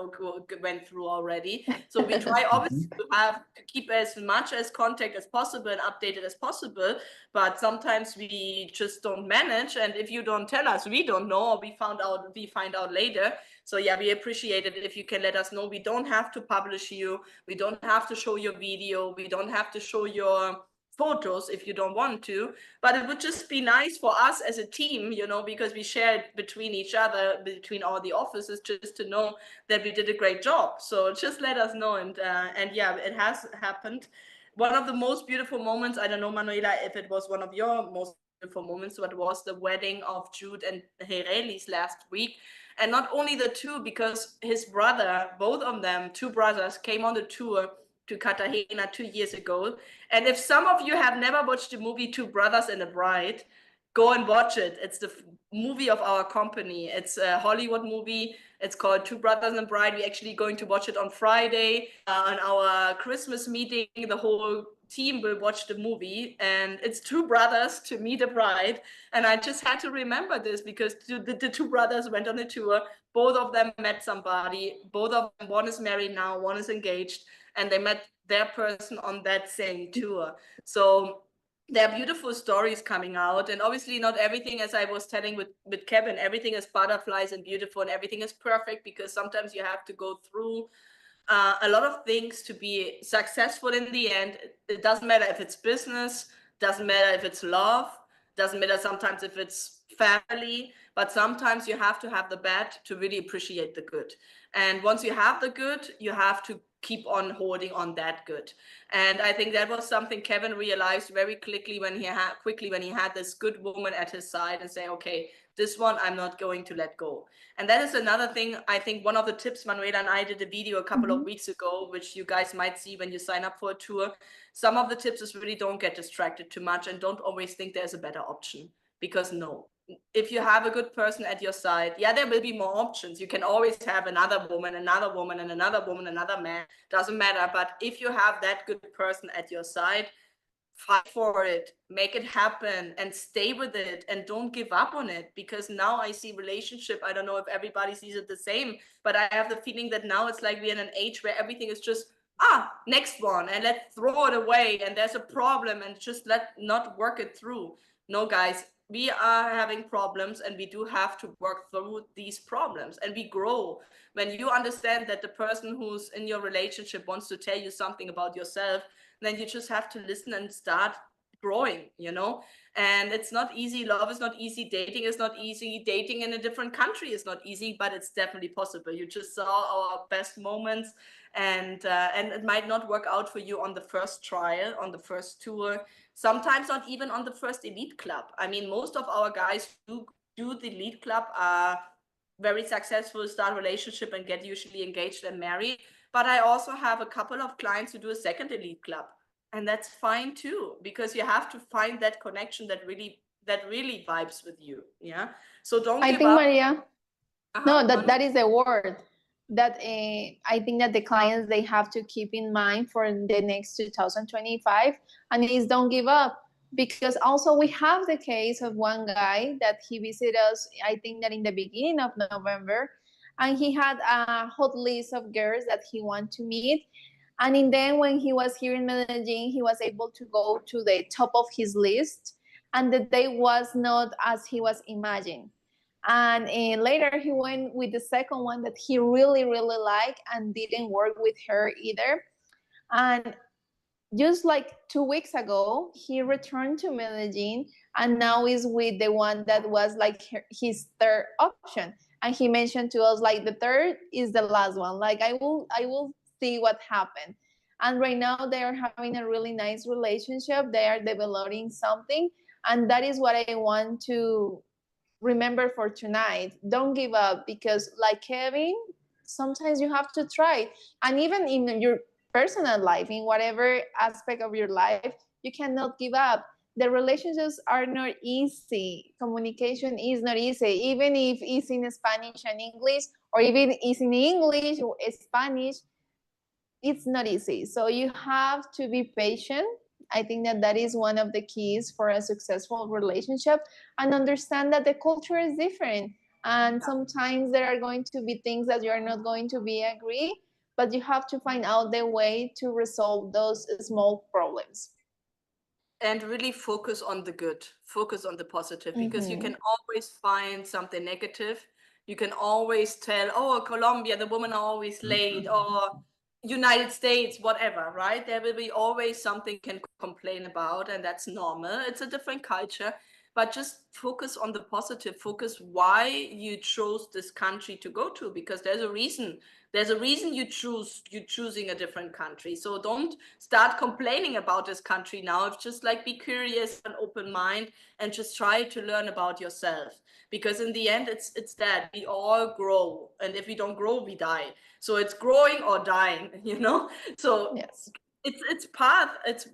went through already. So we try obviously to keep as much as contact as possible and updated as possible. But sometimes we just don't manage, and if you don't tell us, we don't know, or we find out later. So yeah, we appreciate it if you can let us know. We don't have to publish you. We don't have to show your video. We don't have to show your photos if you don't want to, but it would just be nice for us as a team, you know, because we share it between each other, between all the offices, just to know that we did a great job. So just let us know. And yeah, it has happened. One of the most beautiful moments, I don't know, Manuela, if it was one of your most beautiful moments, but was the wedding of Jude and Herelis last week. And not only the two, because his brother, both of them, 2 brothers, came on the tour to Cartagena 2 years ago. And if some of you have never watched the movie 2 Brothers and a Bride, go and watch it. It's the movie of our company. It's a Hollywood movie. It's called 2 Brothers and a Bride. We're actually going to watch it on Friday on our Christmas meeting. The whole team will watch the movie, and it's 2 brothers to meet a bride. And I just had to remember this because the 2 brothers went on a tour. Both of them met somebody. Both of them, one is married now, one is engaged, and they met their person on that same tour. So there are beautiful stories coming out, and obviously not everything, as I was telling with Kevin, everything is butterflies and beautiful and everything is perfect, because sometimes you have to go through a lot of things to be successful in the end. It doesn't matter if it's business, doesn't matter if it's love, doesn't matter sometimes if it's family, but sometimes you have to have the bad to really appreciate the good. And once you have the good, you have to keep on holding on that good. And I think that was something Kevin realized very quickly when he had this good woman at his side, and say, okay, this one I'm not going to let go. And that is another thing. I think one of the tips, Manuela and I did a video a couple of weeks ago, which you guys might see when you sign up for a tour. Some of the tips is really don't get distracted too much, and don't always think there's a better option, because no. If you have a good person at your side, yeah, there will be more options. You can always have another woman, and another woman, another man, doesn't matter. But if you have that good person at your side, fight for it, make it happen, and stay with it, and don't give up on it. Because now I see relationship, I don't know if everybody sees it the same, but I have the feeling that now it's like we're in an age where everything is just, next one, and let's throw it away, and there's a problem, and just let not work it through. No, guys, we are having problems, and we do have to work through these problems, and we grow. When you understand that the person who's in your relationship wants to tell you something about yourself, then you just have to listen and start growing, you know. And it's not easy. Love is not easy. Dating is not easy. Dating in a different country is not easy, but it's definitely possible. You just saw our best moments, and it might not work out for you on the first trial, on the first tour, sometimes not even on the first elite club. I mean, most of our guys who do the elite club are very successful, start relationship and get usually engaged and married. But I also have a couple of clients who do a second elite club, and that's fine too, because you have to find that connection that really vibes with you. Yeah. So don't I give think, up. Maria, no, Manu? that is the word that I think that the clients, they have to keep in mind for the next 2025, and is don't give up. Because also we have the case of one guy that he visited us, I think that in the beginning of November, and he had a hot list of girls that he wanted to meet. And then when he was here in Medellin, he was able to go to the top of his list, and the day was not as he was imagining. And later he went with the second one that he really, really liked, and didn't work with her either. And just like 2 weeks ago, he returned to Medellin, and now is with the one that was like his third option. And he mentioned to us, like, the third is the last one. Like, I will see what happened. And right now they are having a really nice relationship. They are developing something. And that is what I want to remember for tonight. Don't give up, because like Kevin, sometimes you have to try. And even in your personal life, in whatever aspect of your life, you cannot give up. The relationships are not easy. Communication is not easy, even if it's in Spanish and English, or even it's in English or Spanish. It's not easy. So you have to be patient. I think that that is one of the keys for a successful relationship, and understand that the culture is different. And sometimes there are going to be things that you are not going to be agree, but you have to find out the way to resolve those small problems. And really focus on the good, focus on the positive, because you can always find something negative. You can always tell, oh, Colombia, the women are always late, or United States, whatever, right? There will be always something you can complain about, and that's normal. It's a different culture, but just focus on the positive. Focus why you chose this country to go to, because there's a reason. There's a reason you're choosing a different country. So don't start complaining about this country now. It's just like, be curious and open mind, and just try to learn about yourself. Because in the end, it's that we all grow, and if we don't grow, we die. So it's growing or dying, you know. So Yes. it's path. It's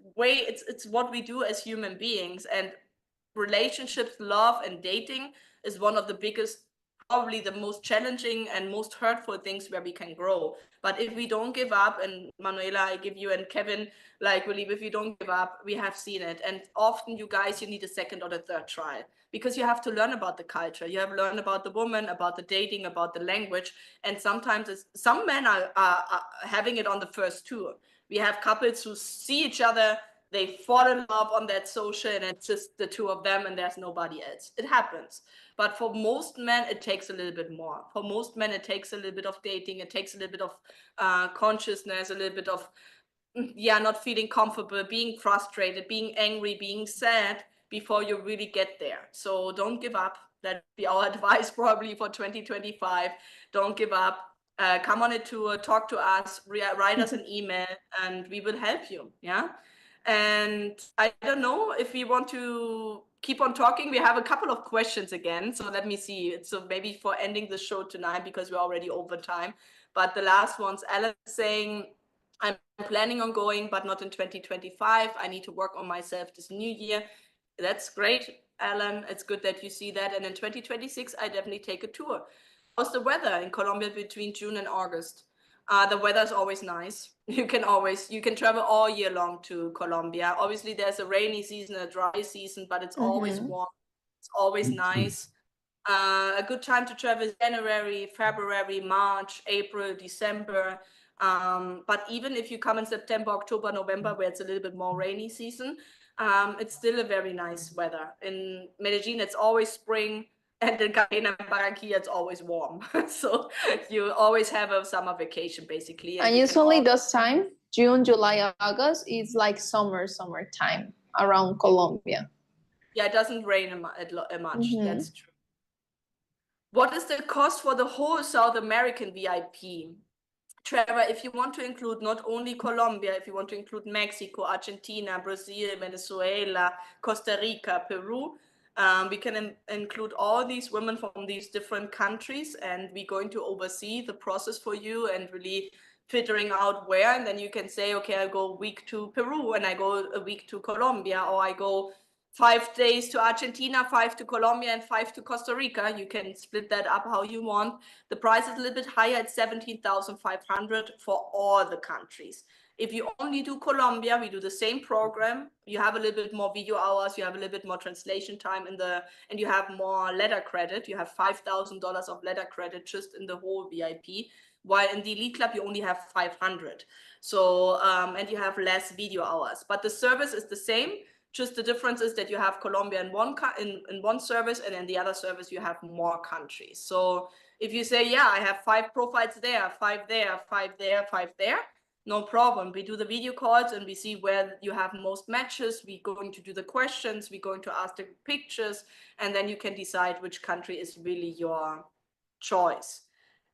what we do as human beings. And relationships, love, and dating is one of the biggest, probably the most challenging and most hurtful things where we can grow. But if we don't give up, and Manuela, I give you, and Kevin, like, really, if you don't give up, we have seen it. And often you guys, you need a second or a third trial, because you have to learn about the culture. You have to learn about the woman, about the dating, about the language. And sometimes some men are having it on the first tour. We have couples who see each other, they fall in love on that social, and it's just the two of them and there's nobody else. It happens. But for most men, it takes a little bit more. For most men, it takes a little bit of dating. It takes a little bit of consciousness, a little bit of, not feeling comfortable, being frustrated, being angry, being sad before you really get there. So don't give up. That'd be our advice probably for 2025. Don't give up. Come on a tour, talk to us, write us an email, and we will help you. Yeah. And I don't know if we want to keep on talking. We have a couple of questions again. So let me see. So maybe for ending the show tonight, because we're already over time. But the last one's Alan saying, I'm planning on going, but not in 2025. I need to work on myself this new year. That's great, Alan. It's good that you see that. And in 2026, I definitely take a tour. How's the weather in Colombia between June and August? The weather is always nice. You can travel all year long to Colombia. Obviously, there's a rainy season, a dry season, but it's always warm. It's always nice. A good time to travel is January, February, March, April, December. But even if you come in September, October, November, where it's a little bit more rainy season, it's still a very nice weather. In Medellin, it's always spring. And in Cartagena and Barranquilla, it's always warm. So you always have a summer vacation, basically. And usually those time, June, July, August, is like summer time. around Colombia. Yeah, it doesn't rain much. Mhm. That's true. What is the cost for the whole South American VIP? Trevor, if you want to include not only Colombia, if you want to include Mexico, Argentina, Brazil, Venezuela, Costa Rica, Peru, we can include all these women from these different countries, and we're going to oversee the process for you and really figuring out where, and then you can say, okay, I go a week to Peru and I go a week to Colombia, or I go 5 days to Argentina, 5 to Colombia, and 5 to Costa Rica. You can split that up how you want. The price is a little bit higher at 17,500 for all the countries. If you only do Colombia, we do the same program. You have a little bit more video hours, you have a little bit more translation time and you have more letter credit. You have $5,000 of letter credit just in the whole VIP. While in the Elite Club, you only have 500. So, and you have less video hours, but the service is the same. Just the difference is that you have Colombia in one service, and in the other service you have more countries. So if you say, yeah, I have 5 profiles there, 5 there, 5 there, 5 there, no problem. We do the video calls and we see where you have most matches. We're going to do the questions, we're going to ask the pictures, and then you can decide which country is really your choice.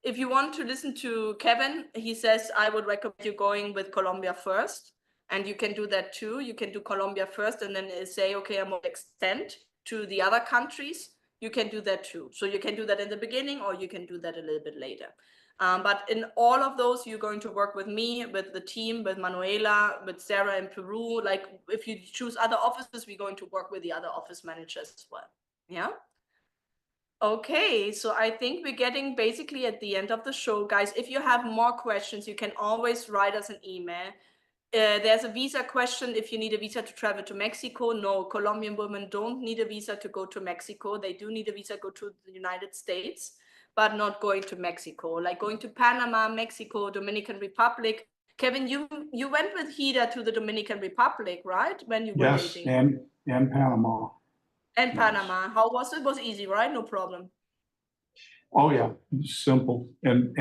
If you want to listen to Kevin, he says, I would recommend you going with Colombia first. And you can do that too. You can do Colombia first and then say, okay, I'm going to extend to the other countries. You can do that too. So you can do that in the beginning, or you can do that a little bit later. But in all of those, you're going to work with me, with the team, with Manuela, with Sarah in Peru. Like if you choose other offices, we're going to work with the other office managers as well. Yeah. Okay, so I think we're getting basically at the end of the show, guys. If you have more questions, you can always write us an email. There's a visa question. If you need a visa to travel to Mexico, no, Colombian women don't need a visa to go to Mexico. They do need a visa to go to the United States, but not going to Mexico. Like going to Panama, Mexico, Dominican Republic. Kevin, you went with Hida to the Dominican Republic, right? When you were dating. and Panama. And Panama. How was it? It was easy, right? No problem. Oh yeah, simple. And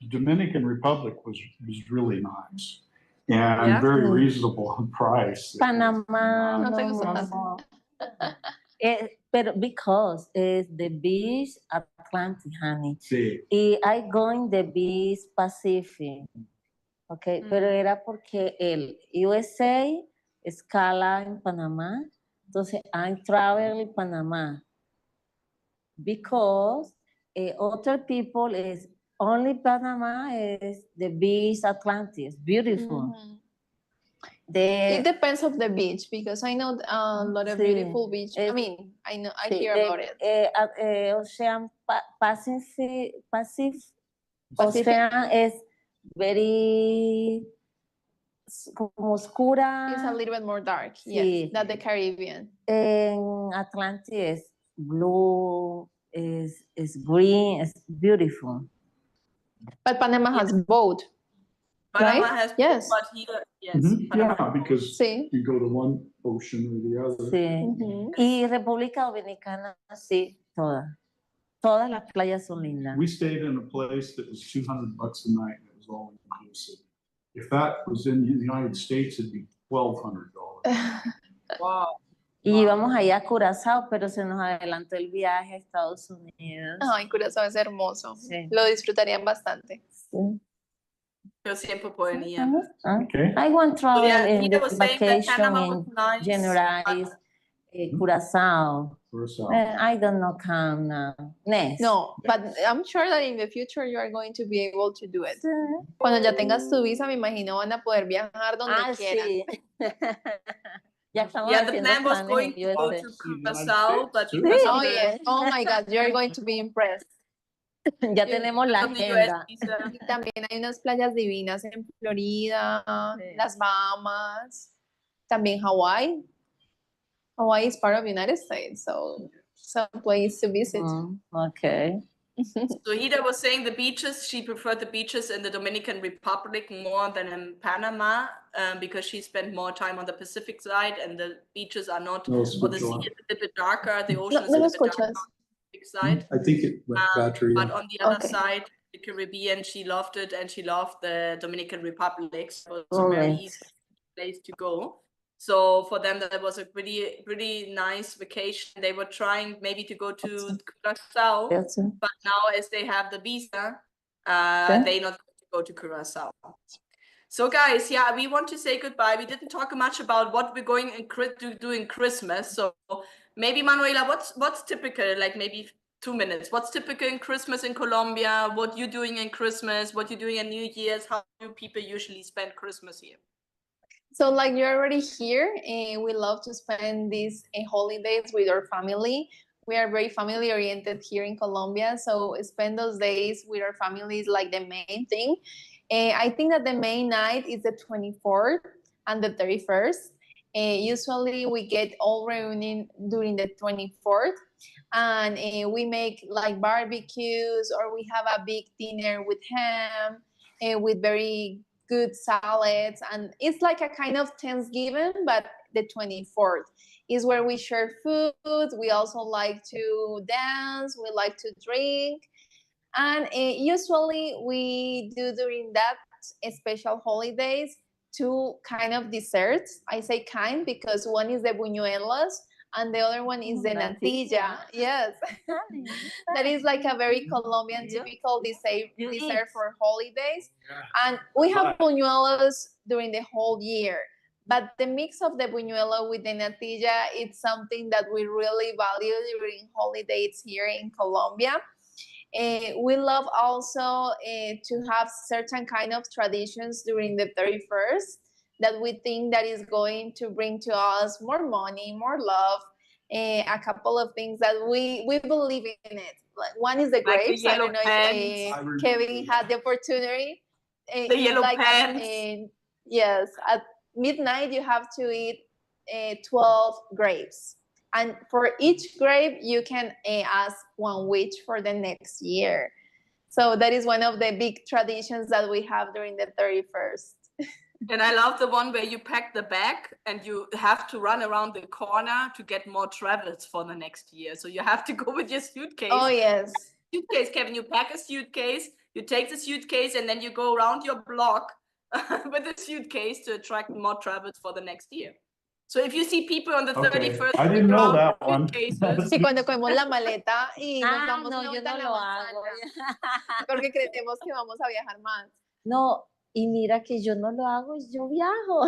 Dominican Republic was really nice and very reasonable price. Panama, No te gusta no. But because it's the beach Atlantic, honey. Sí. Y I go in the beach Pacific. Okay, pero era porque el USA escala en Panamá. Entonces, I travel in Panama. Because other people is only Panama is the beach Atlantis, beautiful. Mm-hmm. It depends of the beach, because I know a lot of beautiful beach. I mean, I know, I hear about it. Ocean Pacific Ocean is very como oscura. It's a little bit more dark, Sí. yes, than the Caribbean. En Atlantis is blue, is green, it's beautiful. But Panama has both. Panama right? has Yes. but here, yes. Yeah, because Sí. you go to one ocean or the other. Sí. Ujú. Y República Dominicana, sí, todas. Todas las playas son lindas. We stayed in a place that was $200 a night, and it was all inclusive. If that was in the United States, it'd be $1,200. Wow. Y íbamos allá a Curazao, pero se nos adelantó el viaje a Estados Unidos. Ay, Curazao es hermoso. Sí. Lo disfrutarían bastante. Sí. Yo siempre pueden ir. Okay. I want to travel Yeah, in Peter the was saying that vacation Panama in was nice. January, Curazao. Curacao. I don't know come now. Next. No, but I'm sure that in the future you are going to be able to do it. Cuando ya tengas tu visa, me imagino van a poder viajar donde quieran. Sí. Ya estamos Yeah, the haciendo plan was planes going en to go USA. to Curacao, but too. because Oh of the, yes. Oh my God, you are going to be impressed. Ya tenemos la because of the US agenda. visa. Y también hay unas playas divinas en Florida, Sí. las Bahamas, también Hawaii. Hawaii is part of the United States, so some place to visit. Okay. So Hida was saying the beaches, she preferred the beaches in the Dominican Republic more than in Panama because she spent more time on the Pacific side and the beaches are not, No, or the sea is a little bit darker, the ocean is a No lo little bit darker escuchas. on the Pacific side. I think it went battery. But on the other Okay. side, the Caribbean, she loved it and she loved the Dominican Republic. So it's a very Alright. easy place to go. So for them, that was a pretty nice vacation. They were trying maybe to go to Curacao, but now as they have the visa, they're not going to go to Curacao. So guys, yeah, we want to say goodbye. We didn't talk much about what we're going to do in Christmas. So maybe Manuela, what's typical, like maybe 2 minutes. What's typical in Christmas in Colombia? What you doing in Christmas? What you doing in New Year's? How do people usually spend Christmas here? So like you're already here, we love to spend these holidays with our family. We are very family oriented here in Colombia. So spend those days with our family is like the main thing. I think that the main night is the 24th and the 31st. Usually we get all reunion during the 24th, and we make like barbecues, or we have a big dinner with ham, with very good salads, and it's like a kind of Thanksgiving, but the 24th is where we share food. We also like to dance, we like to drink. And usually we do during that special holidays 2 kind of desserts. I say kind because one is the buñuelos and the other one is the natilla. Yes. That is like a very Colombian typical dessert for holidays. And we have buñuelos during the whole year. But the mix of the buñuelo with the natilla, it's something that we really value during holidays here in Colombia. We love also to have certain kind of traditions during the 31st that we think that is going to bring to us more money, more love, a couple of things that we believe in it. Like one is the grapes. I don't know if Kevin had the opportunity. The yellow pants. Yes, at midnight you have to eat 12 grapes. And for each grape, you can ask 1 wish for the next year. So that is one of the big traditions that we have during the 31st. And I love the one where you pack the bag and you have to run around the corner to get more travels for the next year. So you have to go with your suitcase. Oh, yes. Suitcase, Kevin, you pack a suitcase, you take the suitcase, and then you go around your block with the suitcase to attract more travels for the next year. So if you see people on the 31st, I didn't know that one. Sí, cuando cogemos la maleta y nos vamos no, yo no lo hago. Porque creemos que vamos a viajar más. No, y mira que yo no lo hago, yo viajo.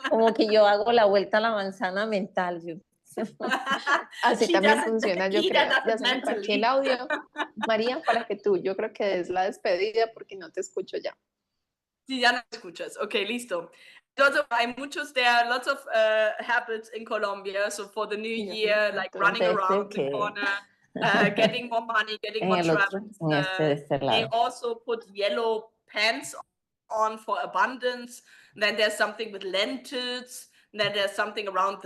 Como que yo hago la vuelta a la manzana mental. Así también funciona, yo creo. Ya se me traqué el audio. María, para que tú, yo creo que es la despedida porque no te escucho ya. Sí, ya no escuchas. Ok, listo. Hay muchos, there are lots of habits in Colombia. So for the new year, like running around the corner, getting more money, getting more travels. They also put yellow pants on for abundance. Then there's something with lentils. Then there's something around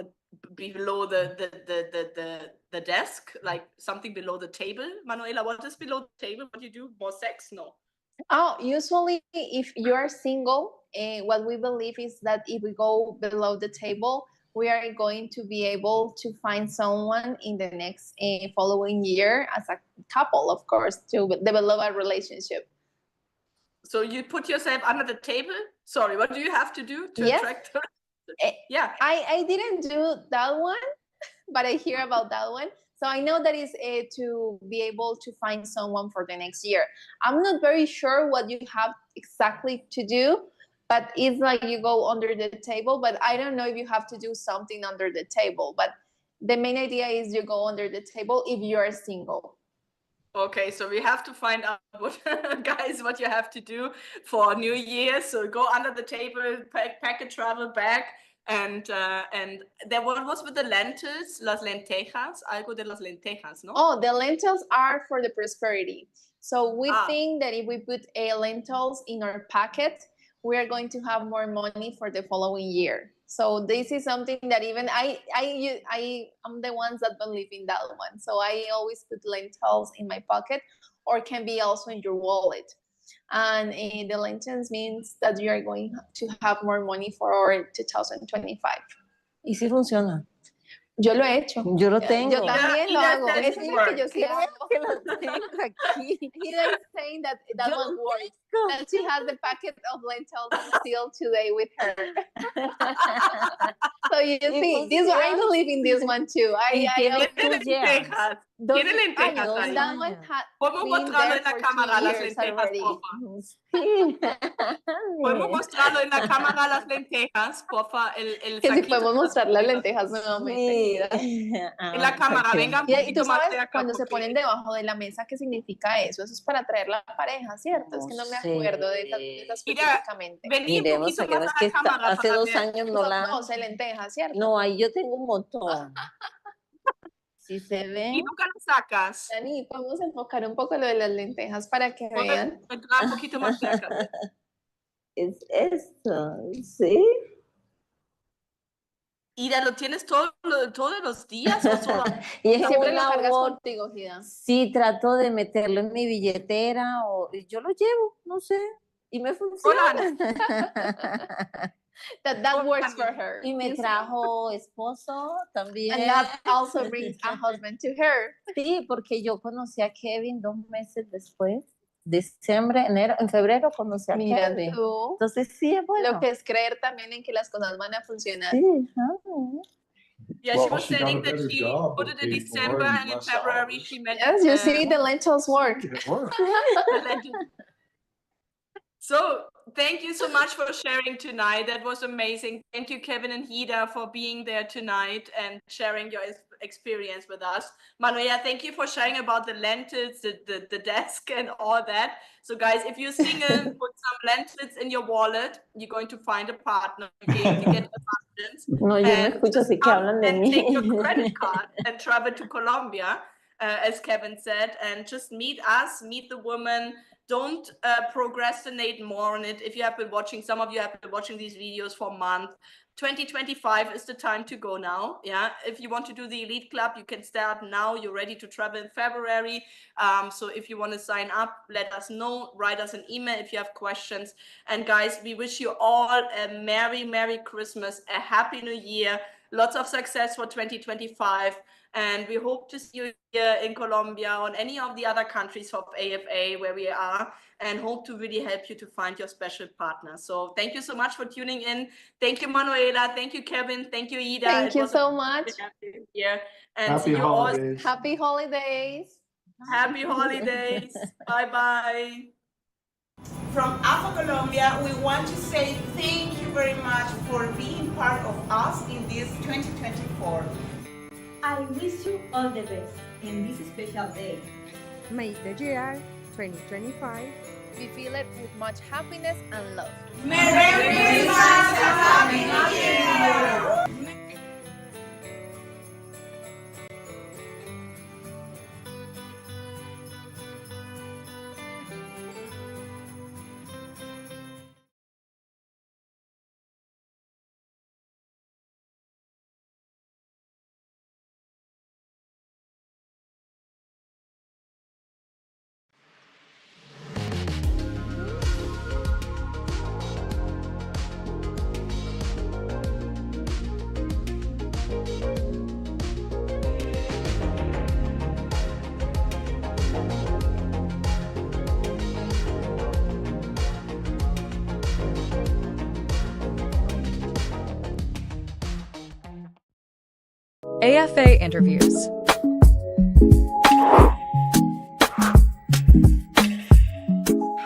below the desk, like something below the table. Manuela, what is below the table? What do you do? More sex? No. Oh, usually if you are single, what we believe is that if we go below the table, we are going to be able to find someone in the next following year as a couple, of course, to develop a relationship. So you put yourself under the table? Sorry, what do you have to do to attract her? Yeah. I didn't do that one, but I hear about that one. So I know that is to be able to find someone for the next year. I'm not very sure what you have exactly to do, but it's like you go under the table, but I don't know if you have to do something under the table. But the main idea is you go under the table if you are single. Okay, so we have to find out, what you have to do for New Year. So go under the table, pack a travel bag. And there was with the lentils, las lentejas, algo de las lentejas, no? Oh, the lentils are for the prosperity. So we think that if we put lentils in our packet, we are going to have more money for the following year. So this is something that even I am the ones that believe in that one. So I always put lentils in my pocket, or can be also in your wallet. And the lentils means that you are going to have more money for 2025. ¿Y si funciona? Yo lo he hecho. Yo lo tengo. Yo también lo hago. Es lo que yo sí hago. Que lo tengo aquí. He is saying that one works. that she has the packet of lentils still today with her. So you see, this I believe in this one too. Tiene lentejas. Tiene lentejas ahí. That one had Podemos been mostrarlo there en la for cámara 2 las years lentejas, already. porfa. Podemos mostrarlo en la cámara las lentejas, porfa, el Que si saquito. podemos mostrar las lentejas nuevamente. En la cámara, venga un Y tú poquito más sabes, cerca. cuando se porque- ponen debajo de la mesa, ¿qué significa eso? Eso es para atraer la pareja, ¿cierto? Es que no me acuerdo de esas Mira, específicamente. Vení un Miremos poquito acá, más es a que la cámara hace para 2 ver. años no Son la... 12 lentejas, ¿cierto? No, ahí yo tengo un montón. Si se Y ve, nunca lo sacas. Dani, podemos enfocar un poco lo de las lentejas para que vean. Entrar un poquito más cerca. es esto, ¿sí? Ida, ¿lo tienes todos los días o solo? Y es Siempre lo una cargas bol- contigo, Gida. Sí, trato de meterlo en mi billetera o y yo lo llevo, no sé, y me funciona. That works for her. Y me you see? trajo esposo también. And that also brings a husband to her. Sí, porque yo conocí a Kevin 2 meses después, diciembre, enero, en febrero conocí a Mira Kevin. tú. Entonces sí es bueno. Lo que es creer también en que las cosas van a funcionar. Sí, Yeah, Well, she was she got saying a that better she job put with it in people December and and in less February hours. she met. Yes, you see, the lentils work. It worked. So thank you so much for sharing tonight. That was amazing. Thank you, Kevin and Hida, for being there tonight and sharing your experience with us. Manuela, thank you for sharing about the lentils, the desk and all that. So guys, if you're single, put some lentils in your wallet. You're going to find a partner. You get abundance. No, yo no escucho así que hablan de And take your mí. credit card and travel to Colombia, as Kevin said, and just meet us, meet the woman. Don't procrastinate more on it. If you have been watching, some of you have been watching these videos for months. 2025 is the time to go now. Yeah, if you want to do the Elite Club, you can start now. You're ready to travel in February. So if you want to sign up, let us know. Write us an email if you have questions. And guys, we wish you all a Merry Christmas, a Happy New Year, lots of success for 2025. And we hope to see you here in Colombia or in any of the other countries of AFA where we are, and hope to really help you to find your special partner. So thank you so much for tuning in. Thank you, Manuela. Thank you, Kevin. Thank you, Ida. Thank you so much. And Happy see you all. holidays. Happy holidays. Happy holidays. Bye-bye. From AFA Colombia, we want to say thank you very much for being part of us in this 2024. I wish you all the best in this special day. May the year 2025 We feel it with much happiness and love. Merry Christmas and Happy New Year! AFA interviews.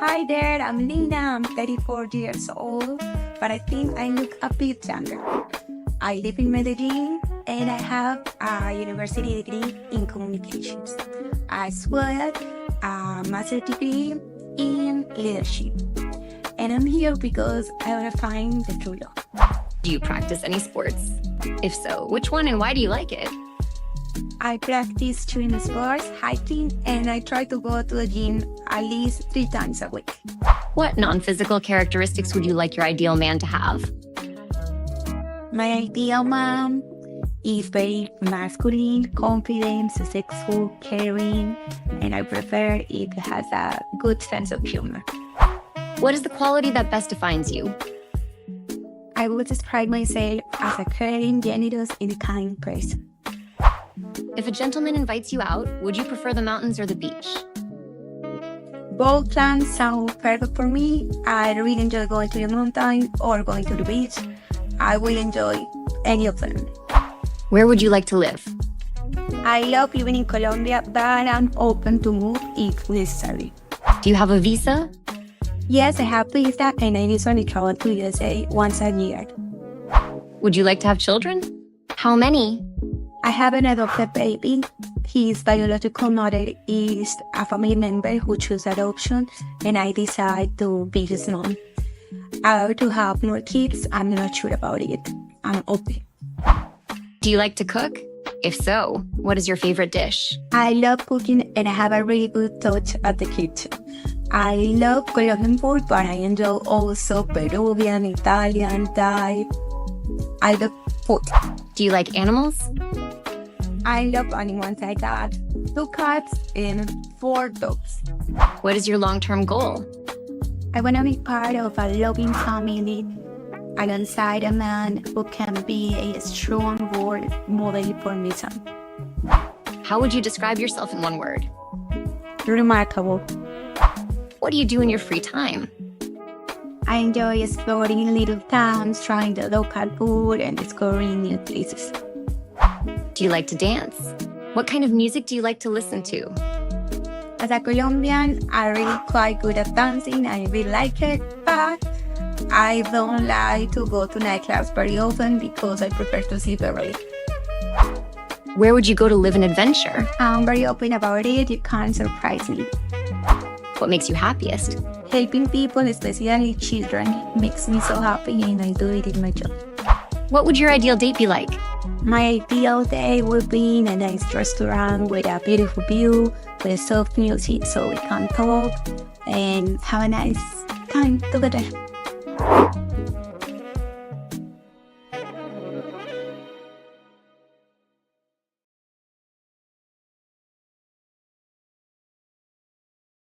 Hi there, I'm Lina. I'm 34 years old, but I think I look a bit younger. I live in Medellin and I have a university degree in communications, as well a master's degree in leadership. And I'm here because I want to find the true love. Do you practice any sports? If so, which one and why do you like it? I practice twin sports, hiking, and I try to go to the gym at least 3 times a week. What non-physical characteristics would you like your ideal man to have? My ideal man is very masculine, confident, successful, caring, and I prefer it has a good sense of humor. What is the quality that best defines you? I would describe myself as a caring, generous, and kind person. If a gentleman invites you out, would you prefer the mountains or the beach? Both plans sound perfect for me. I really enjoy going to the mountain or going to the beach. I will enjoy any of them. Where would you like to live? I love living in Colombia, but I'm open to move if necessary. Do you have a visa? Yes, I have visa and I usually travel to USA once a year. Would you like to have children? How many? I have an adopted baby. His biological mother is a family member who chose adoption, and I decided to be his mom. To have more kids, I'm not sure about it. I'm open. Do you like to cook? If so, what is your favorite dish? I love cooking and I have a really good touch at the kitchen. I love Colombian food, but I enjoy also Peruvian, Italian, Thai. I love food. Do you like animals? I love animals. I got 2 cats and 4 dogs. What is your long-term goal? I want to be part of a loving family alongside a man who can be a strong role model for me son. How would you describe yourself in one word? Remarkable. What do you do in your free time? I enjoy exploring little towns, trying the local food, and discovering new places. Do you like to dance? What kind of music do you like to listen to? As a Colombian, I'm really quite good at dancing. I really like it, but I don't like to go to nightclubs very often because I prefer to sleep early. Where would you go to live an adventure? I'm very open about it. You can't surprise me. What makes you happiest? Helping people, especially children, makes me so happy, and I do it in my job. What would your ideal date be like? My ideal day would be in a nice restaurant with a beautiful view, with soft music so we can talk and have a nice time together.